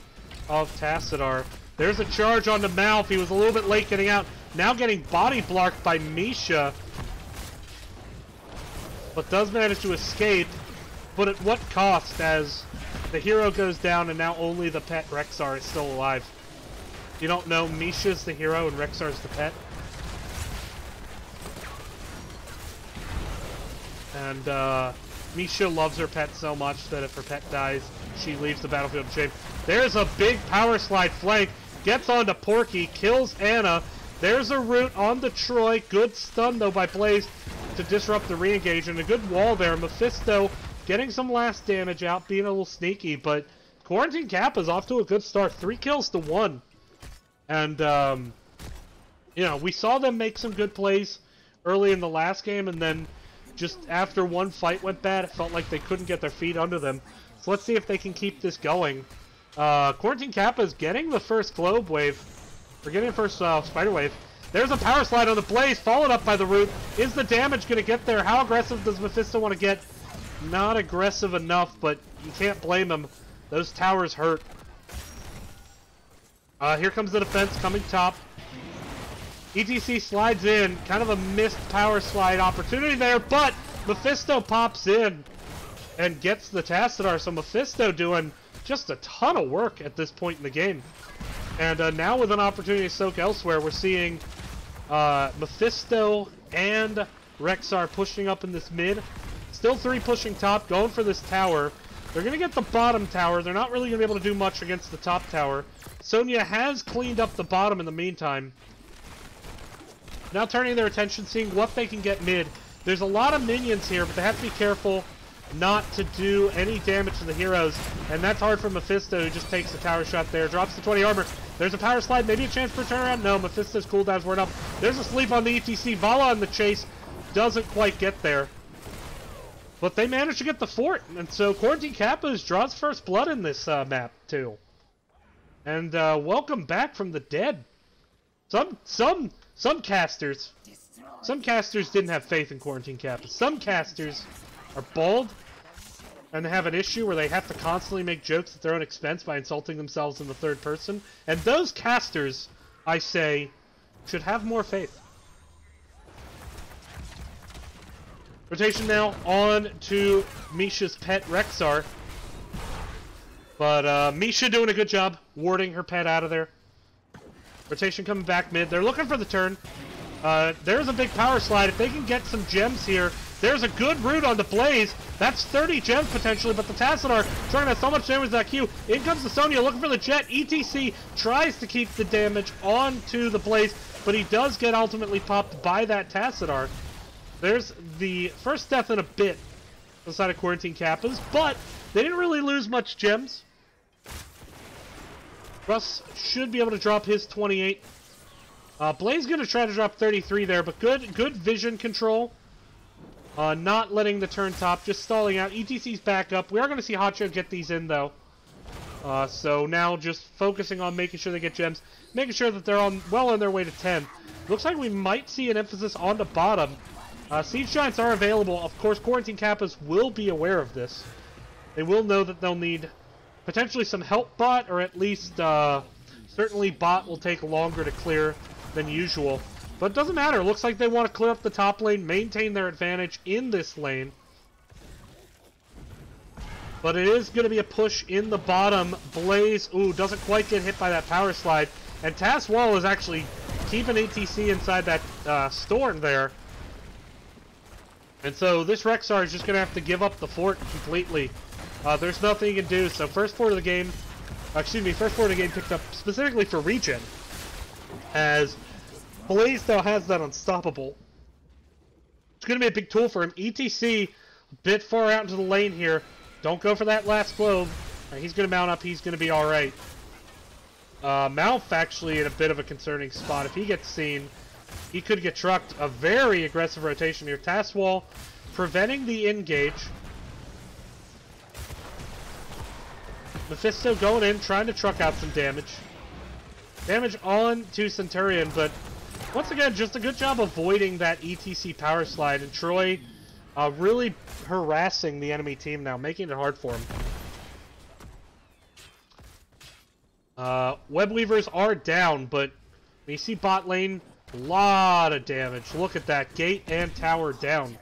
of Tassadar. There's a charge on the mouth. He was a little bit late getting out. Now getting body blocked by Misha. But does manage to escape. But at what cost, as the hero goes down and now only the pet Rexxar is still alive. You don't know, Misha's the hero and Rexxar's the pet. And Misha loves her pet so much that if her pet dies, she leaves the battlefield in shame. There's a big power slide flank. Gets onto Porky, kills Ana. There's a root on the Troy. Good stun though by Blaze to disrupt the re-engage. And a good wall there. Mephisto getting some last damage out, being a little sneaky, but Quarantine Qappas is off to a good start. 3 kills to 1. And, you know, we saw them make some good plays early in the last game, and then just after one fight went bad, it felt like they couldn't get their feet under them. So let's see if they can keep this going. Quarantine Qappas is getting the first Globe Wave. We're getting the first Spider Wave. There's a power slide on the Blaze, followed up by the root. Is the damage going to get there? How aggressive does Mephisto want to get? Not aggressive enough, but you can't blame him. Those towers hurt. Here comes the defense coming top. ETC slides in. Kind of a missed power slide opportunity there, but Mephisto pops in and gets the Tassadar. So Mephisto doing just a ton of work at this point in the game. And now with an opportunity to soak elsewhere, we're seeing Mephisto and Rexxar pushing up in this mid. Still 3 pushing top, going for this tower. They're going to get the bottom tower. They're not really going to be able to do much against the top tower. Sonya has cleaned up the bottom in the meantime. Now turning their attention, seeing what they can get mid. There's a lot of minions here, but they have to be careful not to do any damage to the heroes. And that's hard for Mephisto, who just takes the tower shot there. Drops the 20 armor. There's a power slide, maybe a chance for a turnaround. No, Mephisto's cooldown's worn up. There's a sleep on the ETC. Vala on the chase. Doesn't quite get there. But they managed to get the fort, and so Quarantine Qappas draws first blood in this map too. And welcome back from the dead. Some casters didn't have faith in Quarantine Qappas. Some casters are bald, and they have an issue where they have to constantly make jokes at their own expense by insulting themselves in the third person. And those casters, I say, should have more faith. Rotation now on to Misha's pet Rexxar. But Misha doing a good job warding her pet out of there. Rotation coming back mid. They're looking for the turn. There's a big power slide. If they can get some gems here, there's a good root on the Blaze. That's 30 gems potentially, but the Tassadar trying to have so much damage to that Q. In comes the Sonya looking for the Jet. ETC tries to keep the damage onto the Blaze, but he does get ultimately popped by that Tassadar. There's the first death in a bit on the side of Quarantine Qappas, but they didn't really lose much gems. Russ should be able to drop his 28. Blaze going to try to drop 33 there, but good vision control. Not letting the turn top, just stalling out. ETC's back up. We are going to see Hotshot get these in, though. So now just focusing on making sure they get gems, making sure that they're well on their way to 10. Looks like we might see an emphasis on the bottom. Siege Giants are available. Of course, Quarantine Qappas will be aware of this. They will know that they'll need Potentially some help bot, or at least certainly bot will take longer to clear than usual. But it doesn't matter. Looks like they want to clear up the top lane, maintain their advantage in this lane. But it is going to be a push in the bottom. Blaze, ooh, doesn't quite get hit by that power slide. And Wall is actually keeping ATC inside that storm there. And so this Rexar is just going to have to give up the fort completely. There's nothing he can do. So first fort of the game, picked up specifically for ReGen. As Blaze now has that unstoppable. It's going to be a big tool for him. ETC, a bit far out into the lane here. Don't go for that last globe. He's going to mount up. He's going to be alright. Mouth actually in a bit of a concerning spot. If he gets seen, he could get trucked. A very aggressive rotation here. Wall preventing the engage. Mephisto going in, trying to truck out some damage. Damage on to Centurion, but once again, just a good job avoiding that ETC power slide. And Troy really harassing the enemy team now, making it hard for him. Web Weavers are down, but when you see bot lane, a lot of damage. Look at that, gate and tower down.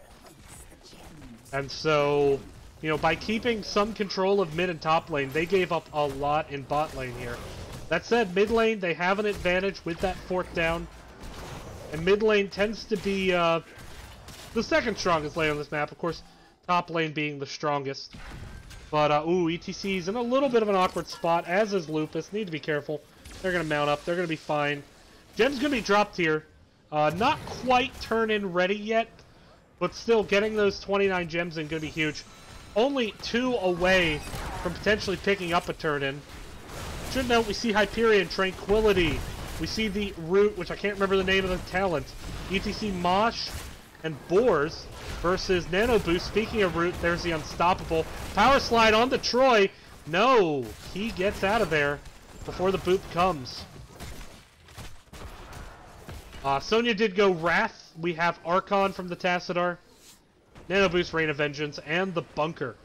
And so, you know, by keeping some control of mid and top lane, they gave up a lot in bot lane here. That said, mid lane, they have an advantage with that fort down. And mid lane tends to be the second strongest lane on this map. Of course, top lane being the strongest. But, ooh, ETC's in a little bit of an awkward spot, as is Lupus. Need to be careful. They're going to mount up. They're going to be fine. Gem's going to be dropped here. Not quite turn-in ready yet, but still getting those 29 gems in going to be huge. Only 2 away from potentially picking up a turn-in. Should note, we see Hyperion, Tranquility. We see the Root, which I can't remember the name of the talent. ETC Mosh and Boars versus Nano Boost. Speaking of Root, there's the Unstoppable. Power Slide on the Troy. No, he gets out of there before the boot comes. Sonya did go Wrath. We have Archon from the Tassadar. Nano Boost, Rain of Vengeance, and the Bunker.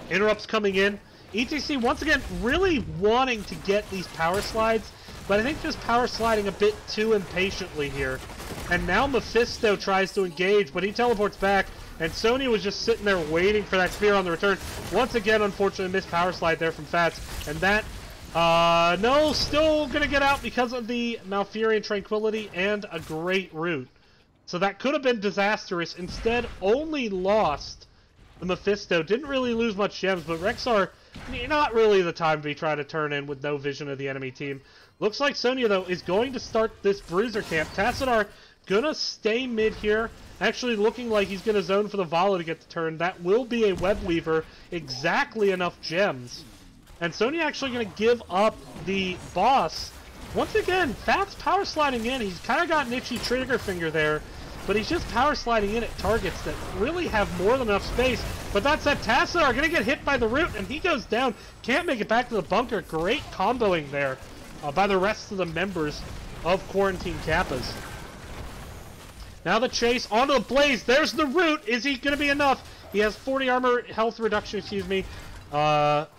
Interrupts coming in. ETC, once again, really wanting to get these power slides, but I think just power sliding a bit too impatiently here. And now Mephisto tries to engage, but he teleports back, and Sony was just sitting there waiting for that spear on the return. Once again, unfortunately, missed power slide there from Fats, and that, no, still gonna get out because of the Malfurion Tranquility and a great root. So that could have been disastrous. Instead, only lost the Mephisto. Didn't really lose much gems, but Rexar, not really the time to be trying to turn in with no vision of the enemy team. Looks like Sonya, though, is going to start this Bruiser camp. Tassadar gonna stay mid here. Actually looking like he's gonna zone for the Valo to get the turn. That will be a Web Weaver. Exactly enough gems. And Sonya actually gonna give up the boss. Once again, Fats power sliding in. He's kind of got an itchy trigger finger there. But he's just power sliding in at targets that really have more than enough space. But that said, Tassadar going to get hit by the Root, and he goes down. Can't make it back to the bunker. Great comboing there by the rest of the members of Quarantine Qappas. Now the chase onto the Blaze. There's the Root. Is he going to be enough? He has 40 armor health reduction, excuse me. But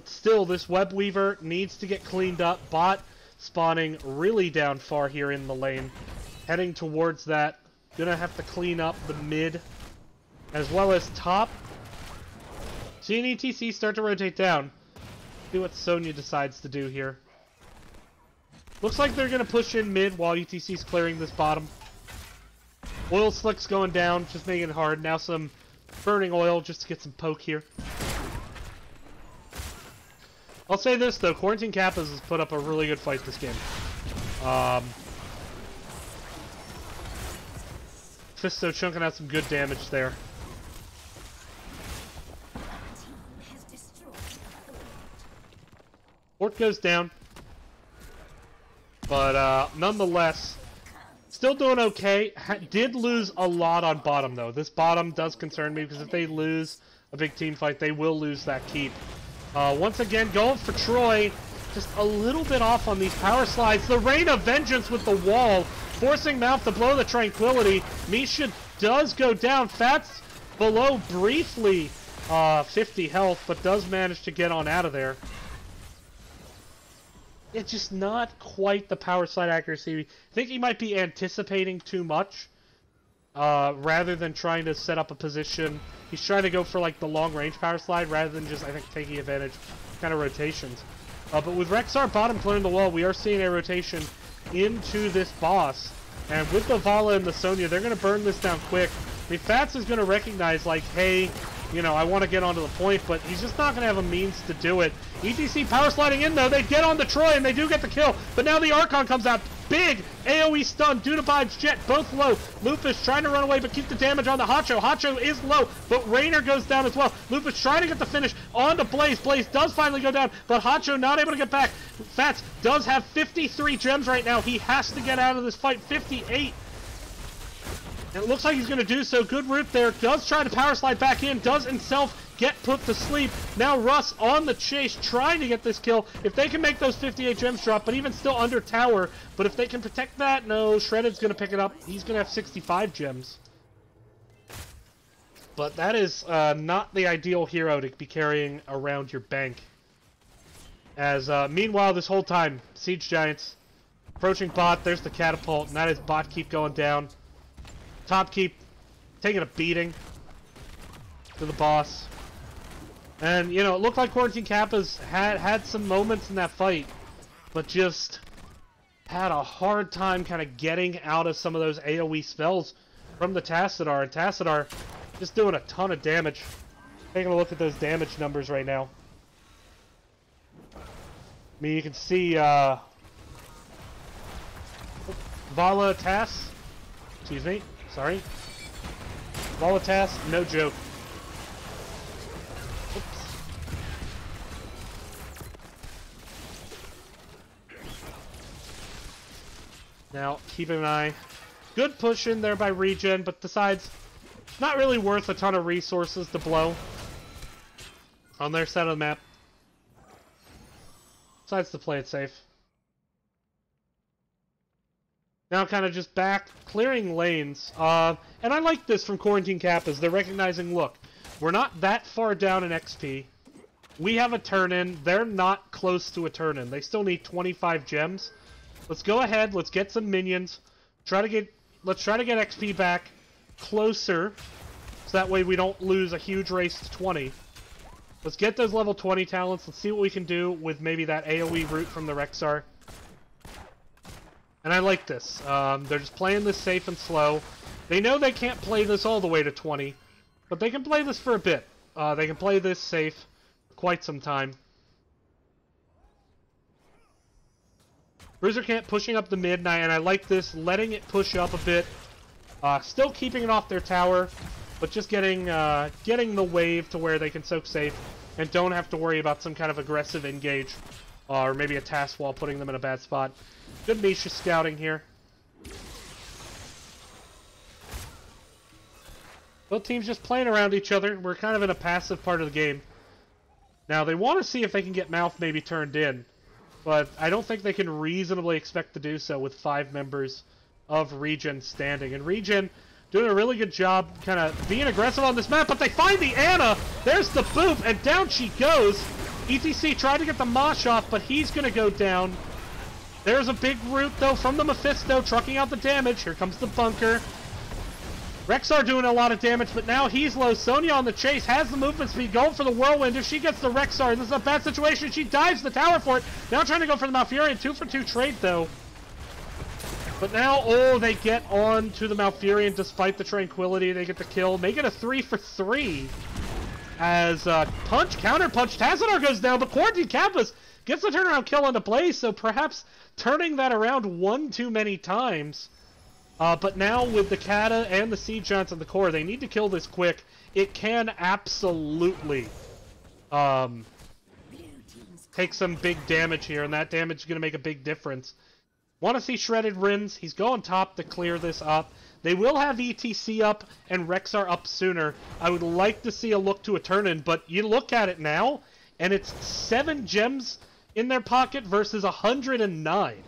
still, this Web Weaver needs to get cleaned up. Bot spawning really down far here in the lane. Heading towards that. Gonna have to clean up the mid as well as top. Seeing ETC start to rotate down. See what Sonya decides to do here. Looks like they're gonna push in mid while ETC's clearing this bottom. Oil slick's going down, just making it hard. Now some burning oil just to get some poke here. I'll say this though, Quarantine Qappas has put up a really good fight this game. Fisto chunking out some good damage there. Fort goes down. But nonetheless, still doing okay. Did lose a lot on bottom though. This bottom does concern me because if they lose a big team fight, they will lose that keep. Once again, going for Troy. Just a little bit off on these power slides. The Rain of Vengeance with the wall. Forcing Mouth to blow the Tranquility. Misha does go down. Fats below briefly 50 health, but does manage to get on out of there. It's just not quite the power slide accuracy. I think he might be anticipating too much rather than trying to set up a position. He's trying to go for like the long range power slide rather than just, I think, taking advantage of kind of rotations. But with Rexar bottom clearing the wall, we are seeing a rotation into this boss. And with the Vala and the Sonya, they're going to burn this down quick. I mean, Fats is going to recognize, like, hey, you know, I want to get onto the point, but he's just not going to have a means to do it. ETC power sliding in, though. They get on the Troy, and they do get the kill. But now the Archon comes out. Big AoE stun due to Vibe's Jet, both low. Lufus trying to run away, but keep the damage on the Hacho. Hacho is low, but Raynor goes down as well. Lufus trying to get the finish onto Blaze. Blaze does finally go down, but Hacho not able to get back. Fats does have 53 gems right now. He has to get out of this fight. 58. And it looks like he's going to do so. Good route there. Does try to power slide back in. Does himself get put to sleep. Now Russ on the chase trying to get this kill. If they can make those 58 gems drop, but even still under tower. But if they can protect that, no, Shredded's going to pick it up. He's going to have 65 gems. But that is not the ideal hero to be carrying around your bank. As meanwhile, this whole time, Siege Giants approaching bot. There's the catapult, and that is bot keep going down. Top keep taking a beating to the boss. And, you know, it looked like Quaratine Qappas had some moments in that fight, but just had a hard time kind of getting out of some of those AoE spells from the Tassadar. And Tassadar just doing a ton of damage. Taking a look at those damage numbers right now. I mean, you can see Vala Tass, excuse me, sorry. Vala Tass, no joke. Oops. Now, keeping an eye. Good push in there by ReGen, but decides not really worth a ton of resources to blow on their side of the map. Decides to play it safe. Now kind of just back, clearing lanes. And I like this from Quaratine Qappas. They're recognizing, look, we're not that far down in XP. We have a turn-in. They're not close to a turn-in. They still need 25 gems. Let's go ahead. Let's get some minions. Let's try to get XP back closer. So that way we don't lose a huge race to 20. Let's get those level 20 talents. Let's see what we can do with maybe that AoE route from the Rexar. And I like this. They're just playing this safe and slow. They know they can't play this all the way to 20, but they can play this for a bit. They can play this safe for quite some time. Bruiser Camp pushing up the mid, and I like this, letting it push up a bit. Still keeping it off their tower, but just getting the wave to where they can soak safe and don't have to worry about some kind of aggressive engage. Or maybe a task wall putting them in a bad spot. Good Misha scouting here. Both teams just playing around each other. We're kind of in a passive part of the game. Now, they want to see if they can get Mouth maybe turned in. But I don't think they can reasonably expect to do so with 5 members of ReGen standing. And ReGen doing a really good job kind of being aggressive on this map. But they find the Ana. There's the boop. And down she goes. ETC tried to get the Mosh off, but he's going to go down. There's a big root, though, from the Mephisto, trucking out the damage. Here comes the bunker. Rexar doing a lot of damage, but now he's low. Sonya on the chase, has the movement speed, going for the Whirlwind. If she gets the Rexar, this is a bad situation. She dives the tower for it. Now trying to go for the Malfurion. 2-for-2 trade, though. But now, oh, they get on to the Malfurion despite the Tranquility. They get the kill. Make it a 3-for-3. As punch, counter punch, Tassadar goes down, but Quaratine Qappas gets the turnaround kill onto Blaze, so perhaps turning that around one too many times. But now with the Kata and the Siege Giants at the core, they need to kill this quick. It can absolutely take some big damage here, and that damage is going to make a big difference. Want to see Shredded Rins. He's going top to clear this up. They will have ETC up and Rexar up sooner. I would like to see a look to a turn-in, but you look at it now, and it's 7 gems in their pocket versus 109.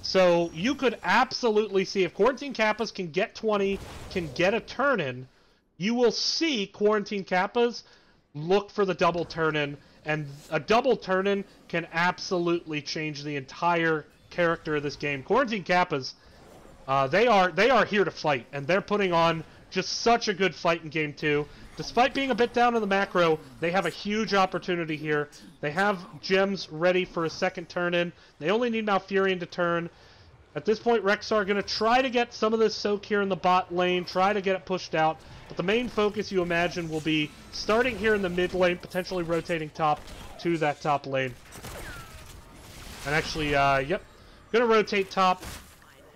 So you could absolutely see if Quaratine Qappas can get 20, can get a turn-in, you will see Quarantine Qappas look for the double turn-in, and a double turn-in can absolutely change the entire character of this game. Quarantine Qappas, they are here to fight, and they're putting on just such a good fight in Game 2. Despite being a bit down in the macro, they have a huge opportunity here. They have gems ready for a second turn-in. They only need Malfurion to turn. At this point, Rexar going to try to get some of this soak here in the bot lane, try to get it pushed out. But the main focus, you imagine, will be starting here in the mid lane, potentially rotating top to that top lane. And actually, yep, going to rotate top.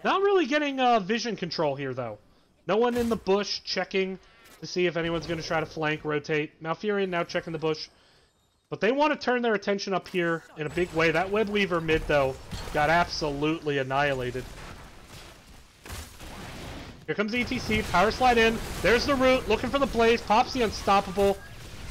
Not really getting vision control here, though. No one in the bush checking to see if anyone's going to try to flank, rotate. Malfurion now checking the bush. But they want to turn their attention up here in a big way. That Web Weaver mid, though, got absolutely annihilated. Here comes ETC, power slide in. There's the root, looking for the blaze. Pops the unstoppable.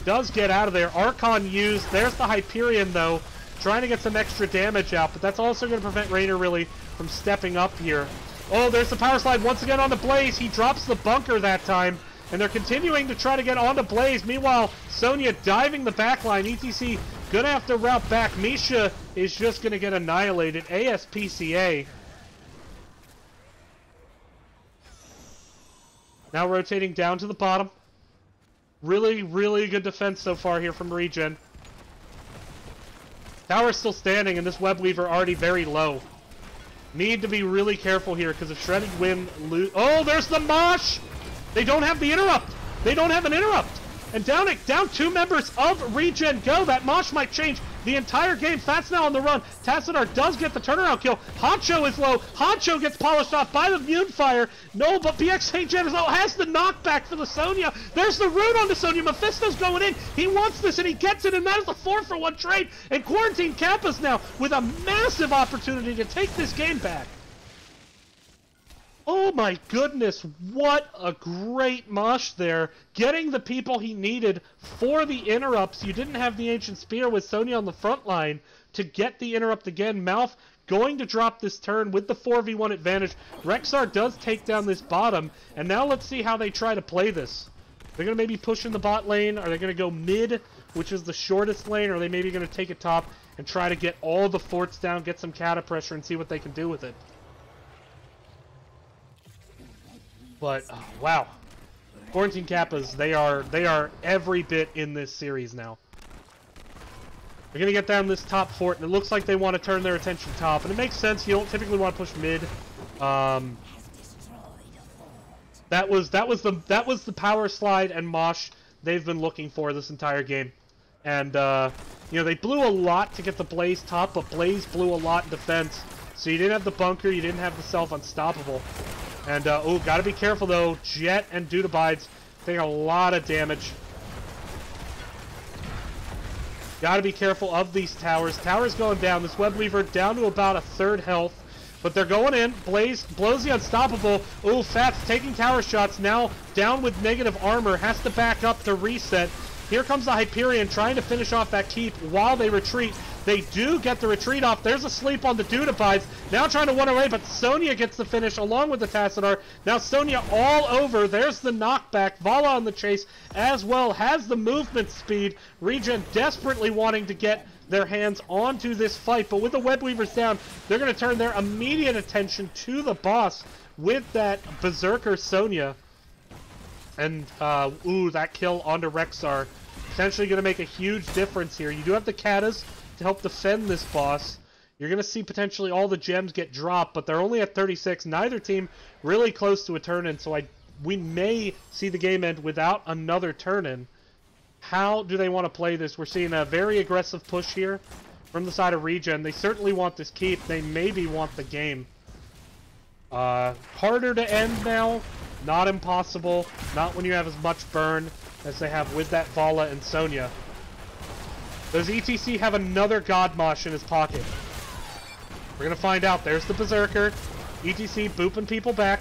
Does get out of there. Archon used. There's the Hyperion, though, trying to get some extra damage out. But that's also going to prevent Raynor, really, from stepping up here. Oh, there's the power slide once again on the blaze. He drops the bunker that time. And they're continuing to try to get onto Blaze. Meanwhile, Sonya diving the backline. ETC gonna have to route back. Misha is just gonna get annihilated. ASPCA. Now rotating down to the bottom. Really, really good defense so far here from ReGen. Tower's still standing, and this Web Weaver already very low. Need to be really careful here, because if Shredded Wind lose... Oh, there's the Mosh! They don't have the interrupt. They don't have an interrupt. And down two members of ReGen go. That Mosh might change the entire game. Fat's now on the run. Tassadar does get the turnaround kill. Honcho is low. Honcho gets polished off by the Mune Fire. No, but BX St. Gen has the knockback for the Sonya. There's the root on the Sonya. Mephisto's going in. He wants this, and he gets it, and that is the 4-for-1 trade. And Quarantine Qappas now with a massive opportunity to take this game back. Oh my goodness, what a great Mosh there. Getting the people he needed for the interrupts. You didn't have the Ancient Spear with Sonya on the front line to get the interrupt again. Malf going to drop this turn with the 4v1 advantage. Rexar does take down this bottom, and now let's see how they try to play this. They're going to maybe push in the bot lane. Are they going to go mid, which is the shortest lane, or are they maybe going to take it top and try to get all the forts down, get some cata pressure, and see what they can do with it? But, wow. Quarantine Qappas, they are every bit in this series now. They're going to get down this top fort, and it looks like they want to turn their attention top. And it makes sense. You don't typically want to push mid. That was the power slide and Mosh they've been looking for this entire game. And, you know, they blew a lot to get the Blaze top, but Blaze blew a lot in defense. So you didn't have the bunker, you didn't have the self-unstoppable. And, oh, gotta be careful, though. Jet and Dudabides taking a lot of damage. Gotta be careful of these towers. Towers going down. This Web Weaver down to about a third health. But they're going in. Blaze blows the unstoppable. Oh, Fat's taking tower shots. Now down with negative armor. Has to back up to reset. Here comes the Hyperion trying to finish off that keep while they retreat. They do get the retreat off. There's a sleep on the Dudabides. Now trying to run away, but Sonya gets the finish along with the Tassadar. Now Sonya all over. There's the knockback. Vala on the chase as well. Has the movement speed. ReGen desperately wanting to get their hands onto this fight. But with the Web Weavers down, they're going to turn their immediate attention to the boss with that Berserker Sonya. And, ooh, that kill onto Rexar. Potentially going to make a huge difference here. You do have the Katas to help defend this boss. You're going to see potentially all the gems get dropped, but they're only at 36. Neither team really close to a turn-in, so we may see the game end without another turn-in. How do they want to play this? We're seeing a very aggressive push here from the side of ReGen. They certainly want this keep. They maybe want the game. Harder to end now. Not impossible. Not when you have as much burn as they have with that Vala and Sonya. Does ETC have another God Mosh in his pocket? We're going to find out. There's the Berserker. ETC booping people back.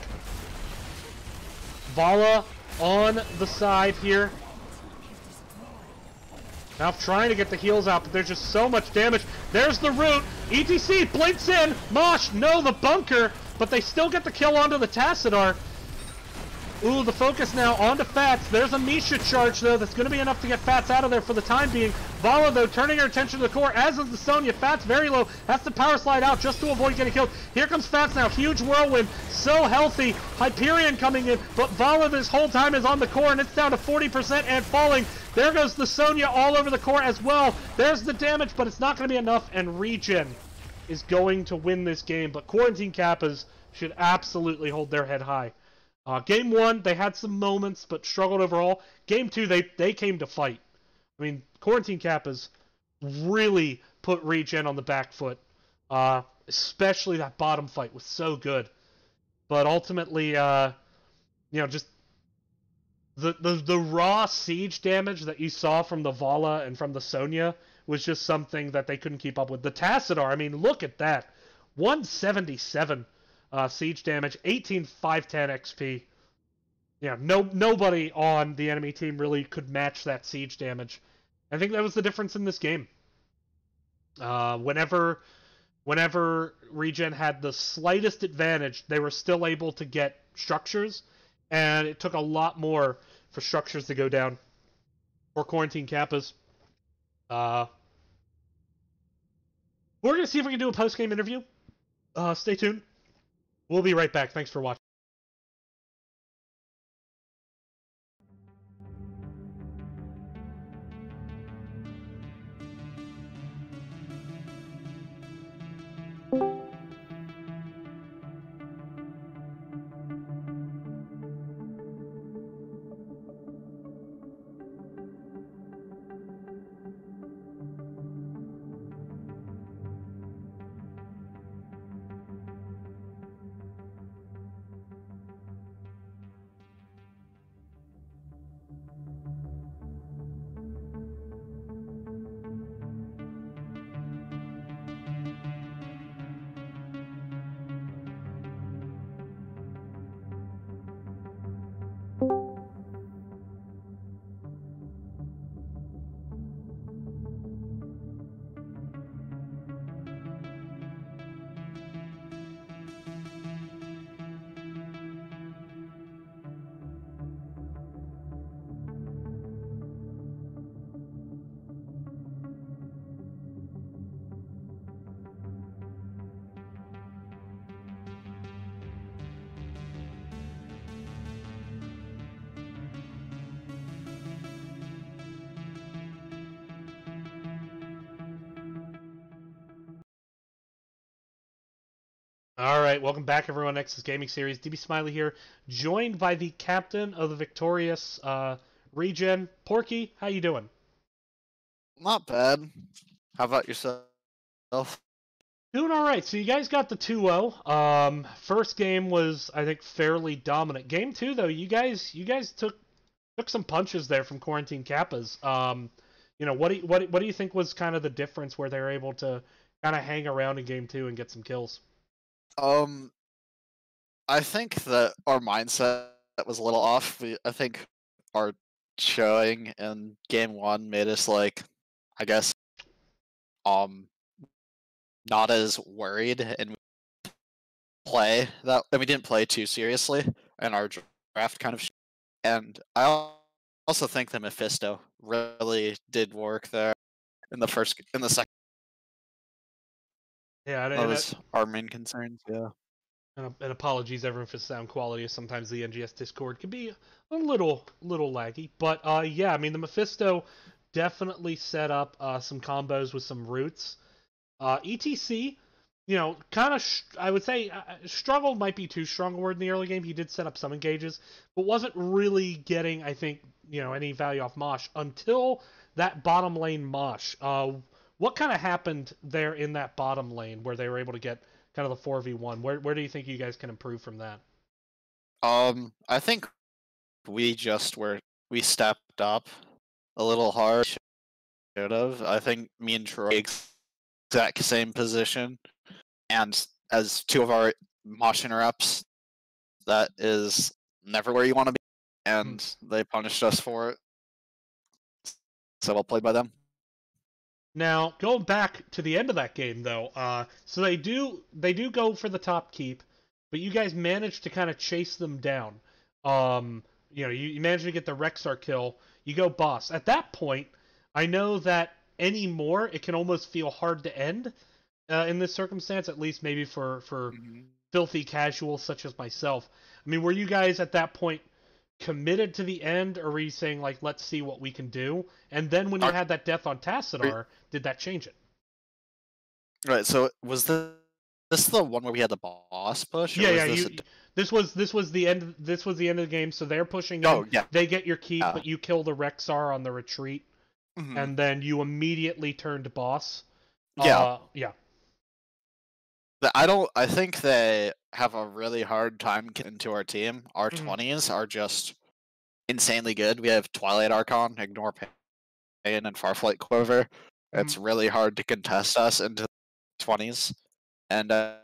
Vala on the side here. Now trying to get the heals out, but there's just so much damage. There's the root. ETC blinks in. Mosh, no, the bunker. But they still get the kill onto the Tassadar. Ooh, the focus now onto Fats. There's a Misha charge, though, that's going to be enough to get Fats out of there for the time being. Vala, though, turning her attention to the core, as is the Sonya. Fats very low, has to power slide out just to avoid getting killed. Here comes Fats now, huge whirlwind, so healthy. Hyperion coming in, but Vala this whole time is on the core, and it's down to 40% and falling. There goes the Sonya all over the core as well. There's the damage, but it's not going to be enough, and ReGen is going to win this game. But Quarantine Qappas should absolutely hold their head high. Game 1, they had some moments, but struggled overall. Game 2, they came to fight. I mean, Quarantine Qappas really put ReGen on the back foot. Especially that bottom fight was so good. But ultimately, just the raw siege damage that you saw from the Vala and from the Sonya was just something that they couldn't keep up with. The Tassadar, I mean, look at that. 177 siege damage, 18,510 XP. Yeah, nobody on the enemy team really could match that siege damage. I think that was the difference in this game. Whenever ReGen had the slightest advantage, they were still able to get structures, and it took a lot more for structures to go down for Quarantine Qappas. We're going to see if we can do a post-game interview. Stay tuned. We'll be right back. Thanks for watching. Alright, welcome back everyone, Nexus Gaming Series. DB Smiley here, joined by the captain of the victorious ReGen. Porky, how you doing? Not bad. How about yourself? Doing alright, so you guys got the 2-0. First game was, I think, fairly dominant. Game 2, though, you guys took some punches there from Quarantine Qappas. What do you think was kind of the difference where they were able to kind of hang around in Game 2 and get some kills? I think that our mindset was a little off. I think our showing in Game 1 made us, like, I guess, not as worried, and we didn't play too seriously, and our draft kind of. And I also think that Mephisto really did work there in the second. Yeah, that was our main concerns. Yeah. And apologies everyone for sound quality. Sometimes the NGS Discord can be a little laggy, but yeah, I mean the Mephisto definitely set up some combos with some roots. ETC, kind of I would say struggled might be too strong a word in the early game. He did set up some engages, but wasn't really getting, I think, any value off Mosh until that bottom lane Mosh. What kind of happened there in that bottom lane where they were able to get kind of the 4v1? Where do you think you guys can improve from that? I think we stepped up a little hard. Should have. I think me and Troy exact same position, and as two of our Mosh interrupts, that is never where you want to be, and they punished us for it. So well played by them. Now, going back to the end of that game, though, so they do go for the top keep, but you guys managed to kind of chase them down. You manage to get the Rexar kill, you go boss. At that point, I know that anymore it can almost feel hard to end in this circumstance, at least maybe for filthy casuals such as myself. I mean, were you guys at that point committed to the end, or were you saying, like, let's see what we can do? And then when you had that death on Tassadar, did that change it? Right, so was this the one where we had the boss push? Yeah, or yeah. was This was the end. This was the end of the game. So they're pushing in. Oh, yeah. They get your keep, Yeah. but you kill the Rexar on the retreat, and then you immediately turn to boss. Yeah. Yeah. I think they have a really hard time getting into our team. Our 20s are just insanely good. We have Twilight Archon, Ignore Pain, and Farflight Quiver. It's really hard to contest us into the 20s. And I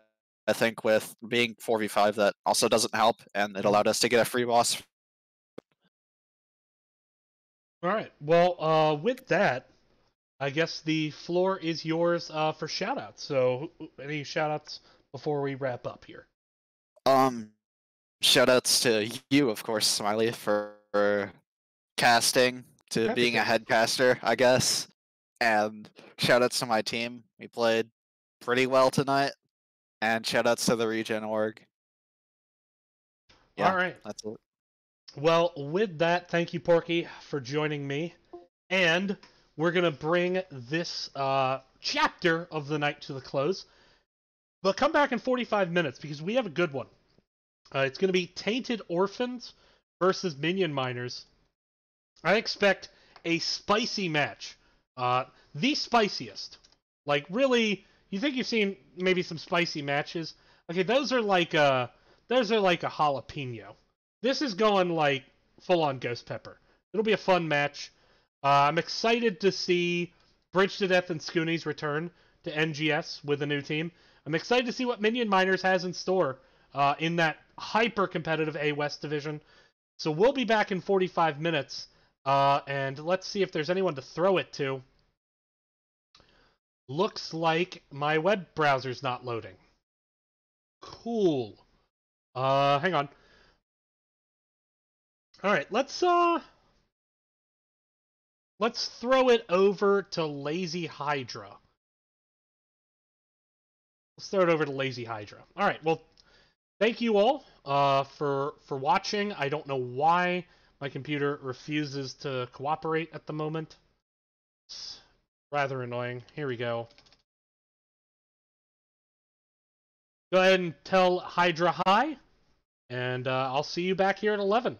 think with being 4v5, that also doesn't help, and it allowed us to get a free boss. All right. Well, with that, I guess the floor is yours for shoutouts. So, any shoutouts before we wrap up here? Shoutouts to you, of course, Smiley, for casting, to being a head caster, I guess. And shoutouts to my team. We played pretty well tonight. And shoutouts to the ReGen org. Yeah, all right. That's it. Well, with that, thank you, Porky, for joining me. And we're going to bring this chapter of the night to the close. But come back in 45 minutes, because we have a good one. It's going to be Tainted Orphans versus Minion Miners. I expect a spicy match. The spiciest. Like, really, you think you've seen maybe some spicy matches? Okay, those are like a jalapeno. This is going like full-on ghost pepper. It'll be a fun match. I'm excited to see Bridge to Death and Scoonies return to NGS with a new team. I'm excited to see what Minion Miners has in store in that hyper-competitive A West division. So we'll be back in 45 minutes, and let's see if there's anyone to throw it to. Looks like my web browser's not loading. Cool. Hang on. All right, let's throw it over to Lazy Hydra. Let's throw it over to Lazy Hydra. All right, well, thank you all for watching. I don't know why my computer refuses to cooperate at the moment. It's rather annoying. Here we go. Go ahead and tell Hydra hi, and I'll see you back here at 11.